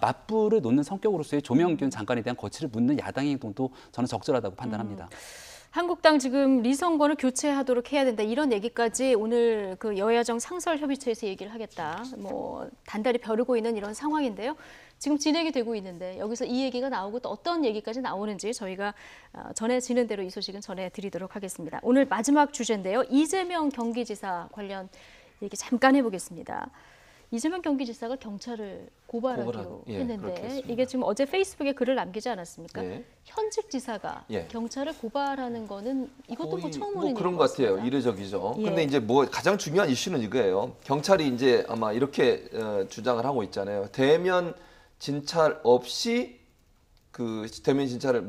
맞불을 놓는 성격으로서의 조명균 장관에 대한 거치를 묻는 야당의 행동도 저는 적절하다고 판단합니다. 한국당 지금 리성건을 교체하도록 해야 된다 이런 얘기까지 오늘 그 여야정 상설협의체에서 얘기를 하겠다. 뭐 단단히 벼르고 있는 이런 상황인데요. 지금 진행이 되고 있는데 여기서 이 얘기가 나오고 또 어떤 얘기까지 나오는지 저희가 전해지는 대로 이 소식은 전해드리도록 하겠습니다. 오늘 마지막 주제인데요. 이재명 경기지사 관련 얘기 잠깐 해보겠습니다. 이재명 경기지사가 경찰을 고발하기로 했는데 이게 지금 어제 페이스북에 글을 남기지 않았습니까? 현직 지사가 경찰을 고발하는 거는 이것도 뭐 처음 오는 그런 것 같아요. 이례적이죠. 근데 이제 뭐 가장 중요한 이슈는 이거예요. 경찰이 이제 아마 이렇게 주장을 하고 있잖아요. 대면 진찰 없이 대면 진찰을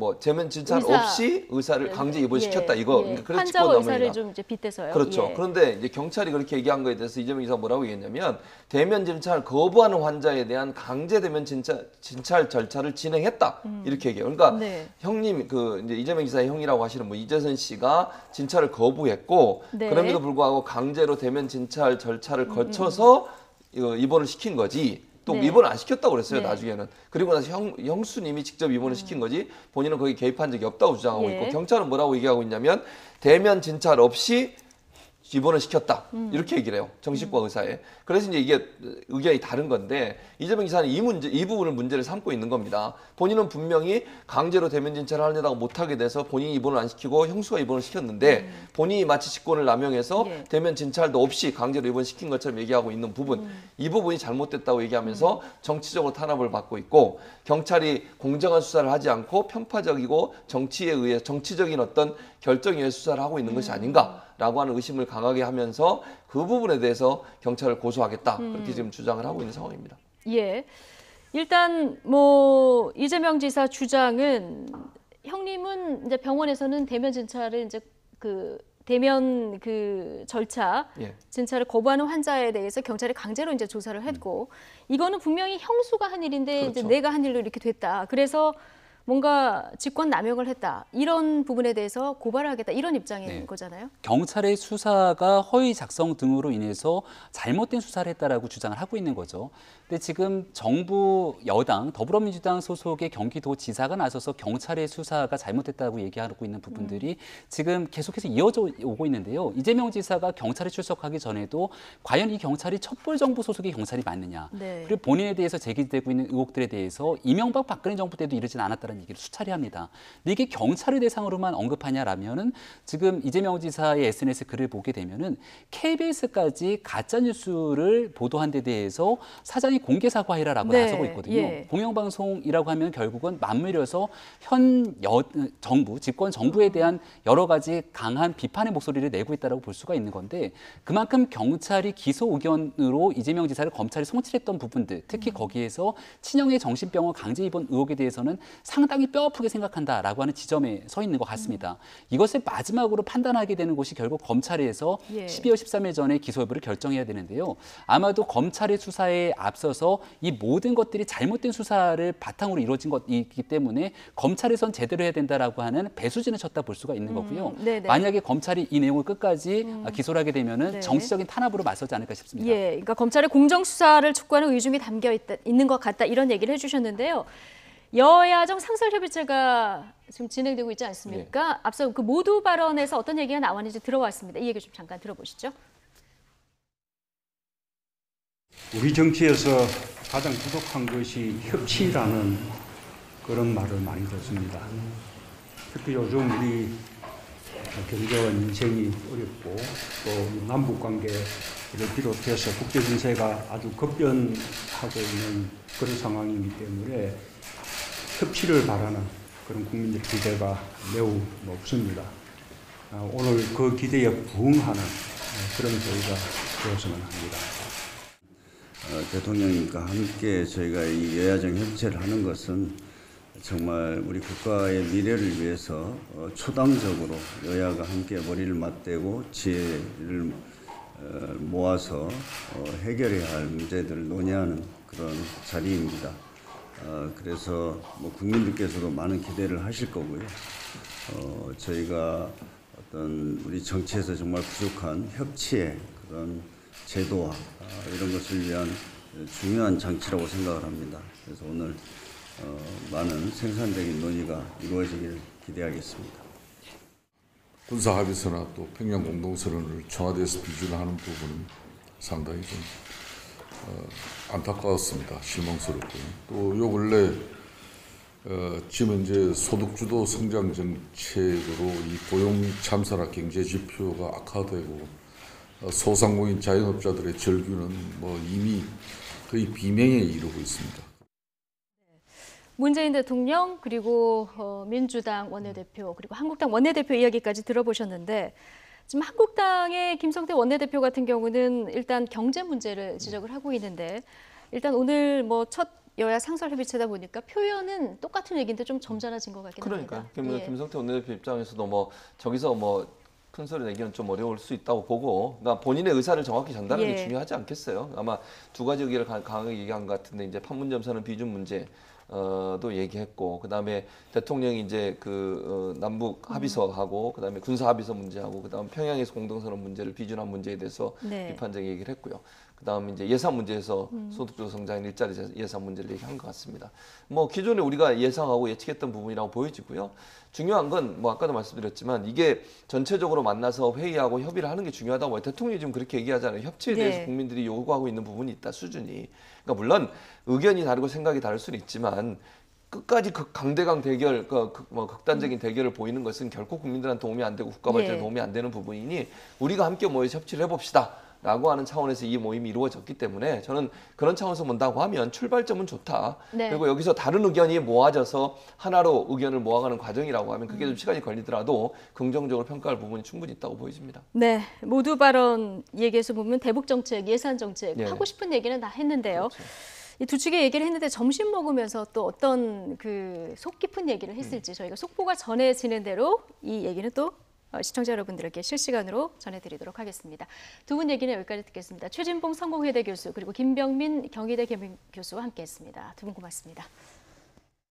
없이 의사를 강제 입원시켰다 이거. 그래서 환자와 의사를 좀 이제 빗대서요. 그렇죠. 그런데 이제 경찰이 그렇게 얘기한 거에 대해서 이재명 지사가 뭐라고 얘기했냐면 대면 진찰을 거부하는 환자에 대한 강제 대면 진찰 절차를 진행했다 이렇게 얘기해요. 그러니까 형님 이제 이재명 지사의 형이라고 하시는 이재선 씨가 진찰을 거부했고 그럼에도 불구하고 강제로 대면 진찰 절차를 거쳐서 입원을 시킨 거지. 또 입원을 안 시켰다고 그랬어요. 나중에는. 그리고 나서 형수님이 직접 입원을 시킨 거지 본인은 거기 개입한 적이 없다고 주장하고 있고 경찰은 뭐라고 얘기하고 있냐면 대면 진찰 없이 입원을 시켰다 이렇게 얘기를 해요. 정신과 의사에. 그래서 이제 이게 의견이 다른 건데 이재명 지사는 이 부분을 문제를 삼고 있는 겁니다. 본인은 분명히 강제로 대면 진찰을 하려다가 못하게 돼서 본인이 입원을 안 시키고 형수가 입원을 시켰는데 본인이 마치 직권을 남용해서 대면 진찰도 없이 강제로 입원시킨 것처럼 얘기하고 있는 부분 이 부분이 잘못됐다고 얘기하면서 정치적으로 탄압을 받고 있고 경찰이 공정한 수사를 하지 않고 편파적이고 정치에 의해 정치적인 어떤 결정에 의해 수사를 하고 있는 것이 아닌가 라고 하는 의심을 강하게 하면서 그 부분에 대해서 경찰을 고소하겠다 그렇게 지금 주장을 하고 있는 상황입니다. 예, 일단 이재명 지사 주장은 형님은 이제 병원에서는 대면 진찰을 이제 대면 절차 진찰을 거부하는 환자에 대해서 경찰이 강제로 이제 조사를 했고 이거는 분명히 형수가 한 일인데 이제 내가 한 일로 이렇게 됐다. 그래서 뭔가 직권 남용을 했다. 이런 부분에 대해서 고발하겠다. 이런 입장인 거잖아요. 경찰의 수사가 허위 작성 등으로 인해서 잘못된 수사를 했다라고 주장을 하고 있는 거죠. 근데 지금 정부 여당 더불어민주당 소속의 경기도지사가 나서서 경찰의 수사가 잘못됐다고 얘기하고 있는 부분들이 지금 계속해서 이어져 오고 있는데요. 이재명 지사가 경찰에 출석하기 전에도 과연 이 경찰이 촛불정부 소속의 경찰이 맞느냐. 그리고 본인에 대해서 제기되고 있는 의혹들에 대해서 이명박 박근혜 정부 때도 이러진 않았다는 얘기를 수차례 합니다. 근데 이게 경찰을 대상으로만 언급하냐라면은 지금 이재명 지사의 SNS 글을 보게 되면은 KBS까지 가짜 뉴스를 보도한 데 대해서 사장이 공개 사과해라라고 나서고 있거든요. 공영방송이라고 하면 결국은 맞물려서 현 정부, 집권 정부에 대한 여러 가지 강한 비판의 목소리를 내고 있다고 볼 수가 있는 건데 그만큼 경찰이 기소 의견으로 이재명 지사를 검찰이 송치했던 부분들, 특히 거기에서 친형의 정신병원 강제 입원 의혹에 대해서는 상당히 뼈아프게 생각한다라고 하는 지점에 서 있는 것 같습니다. 이것을 마지막으로 판단하게 되는 곳이 결국 검찰에서 12월 13일 전에 기소 여부를 결정해야 되는데요. 아마도 검찰의 수사에 앞서서 이 모든 것들이 잘못된 수사를 바탕으로 이루어진 것이기 때문에 검찰에선 제대로 해야 된다라고 하는 배수진을 쳤다 볼 수가 있는 거고요. 만약에 검찰이 이 내용을 끝까지 기소를 하게 되면은 정치적인 탄압으로 맞서지 않을까 싶습니다. 그러니까 검찰의 공정 수사를 촉구하는 의중이 담겨 있는 것 같다 이런 얘기를 해주셨는데요. 여야정 상설협의체가 지금 진행되고 있지 않습니까? 앞서 그 모두 발언에서 어떤 얘기가 나왔는지 들어왔습니다. 이 얘기 좀 잠깐 들어보시죠. 우리 정치에서 가장 부족한 것이 협치라는 그런 말을 많이 듣습니다. 특히 요즘 우리 경제와 민생이 어렵고 또 남북 관계를 비롯해서 국제 정세가 아주 급변하고 있는 그런 상황이기 때문에 협치를 바라는 그런 국민들의 기대가 매우 높습니다. 오늘 그 기대에 부응하는 그런 저희가 되었으면 합니다. 대통령님과 함께 저희가 이 여야정 협치를 하는 것은 정말 우리 국가의 미래를 위해서 초당적으로 여야가 함께 머리를 맞대고 지혜를 모아서 해결해야 할 문제들을 논의하는 그런 자리입니다. 그래서 뭐 국민들께서도 많은 기대를 하실 거고요. 저희가 어떤 우리 정치에서 정말 부족한 협치의 그런 제도화 이런 것을 위한 중요한 장치라고 생각을 합니다. 그래서 오늘 많은 생산적인 논의가 이루어지길 기대하겠습니다. 군사합의서나 또 평양 공동선언을 청와대에서 비준하는 부분은 상당히 좀 안타까웠습니다. 실망스럽고요. 또 요 근래 지금 이제 소득주도 성장 정책으로 이 고용 참사나 경제 지표가 악화되고 소상공인 자영업자들의 절규는 뭐 이미 거의 비명에 이르고 있습니다. 문재인 대통령 그리고 민주당 원내대표 그리고 한국당 원내대표 이야기까지 들어보셨는데 지금 한국당의 김성태 원내대표 같은 경우는 일단 경제 문제를 지적을 하고 있는데 일단 오늘 뭐 첫 여야 상설협의체다 보니까 표현은 똑같은 얘기인데 좀 점잖아진 것 같긴 합니다. 그러니까 김성태 원내대표 입장에서도 뭐 저기서 뭐 큰 소리 내기는 좀 어려울 수 있다고 보고, 그러니까 본인의 의사를 정확히 전달하는 게 중요하지 않겠어요. 아마 두 가지 의견을 강하게 얘기한 것 같은데 이제 판문점 선언 비준 문제. 도 얘기했고, 그다음에 대통령이 이제 남북 합의서하고 그다음에 군사 합의서 문제하고 그다음 평양에서 공동선언 문제를 비준한 문제에 대해서 비판적 얘기를 했고요. 그다음 이제 예산 문제에서 소득주도 성장인 일자리 예산 문제를 얘기한 것 같습니다. 뭐 기존에 우리가 예상하고 예측했던 부분이라고 보여지고요. 중요한 건 뭐 아까도 말씀드렸지만 이게 전체적으로 만나서 회의하고 협의를 하는 게 중요하다고 대통령이 지금 그렇게 얘기하잖아요. 협치에 대해서 국민들이 요구하고 있는 부분이 있다, 수준이. 그러니까 물론 의견이 다르고 생각이 다를 수는 있지만 끝까지 강대강 대결, 극단적인 대결을 보이는 것은 결코 국민들한테 도움이 안 되고 국가 발전에 도움이 안 되는 부분이니 우리가 함께 모여서 협치를 해봅시다. 라고 하는 차원에서 이 모임이 이루어졌기 때문에 저는 그런 차원에서 본다고 하면 출발점은 좋다. 그리고 여기서 다른 의견이 모아져서 하나로 의견을 모아가는 과정이라고 하면 그게 좀 시간이 걸리더라도 긍정적으로 평가할 부분이 충분히 있다고 보여집니다. 네, 모두 발언 얘기에서 보면 대북 정책, 예산 정책 하고 싶은 얘기는 다 했는데요. 이 두 축의 얘기를 했는데 점심 먹으면서 또 어떤 속 깊은 얘기를 했을지 저희가 속보가 전해지는 대로 이 얘기는 또 시청자 여러분들에게 실시간으로 전해드리도록 하겠습니다. 두 분 얘기는 여기까지 듣겠습니다. 최진봉 성공회대 교수 그리고 김병민 경희대 겸임 교수와 함께했습니다. 두 분 고맙습니다.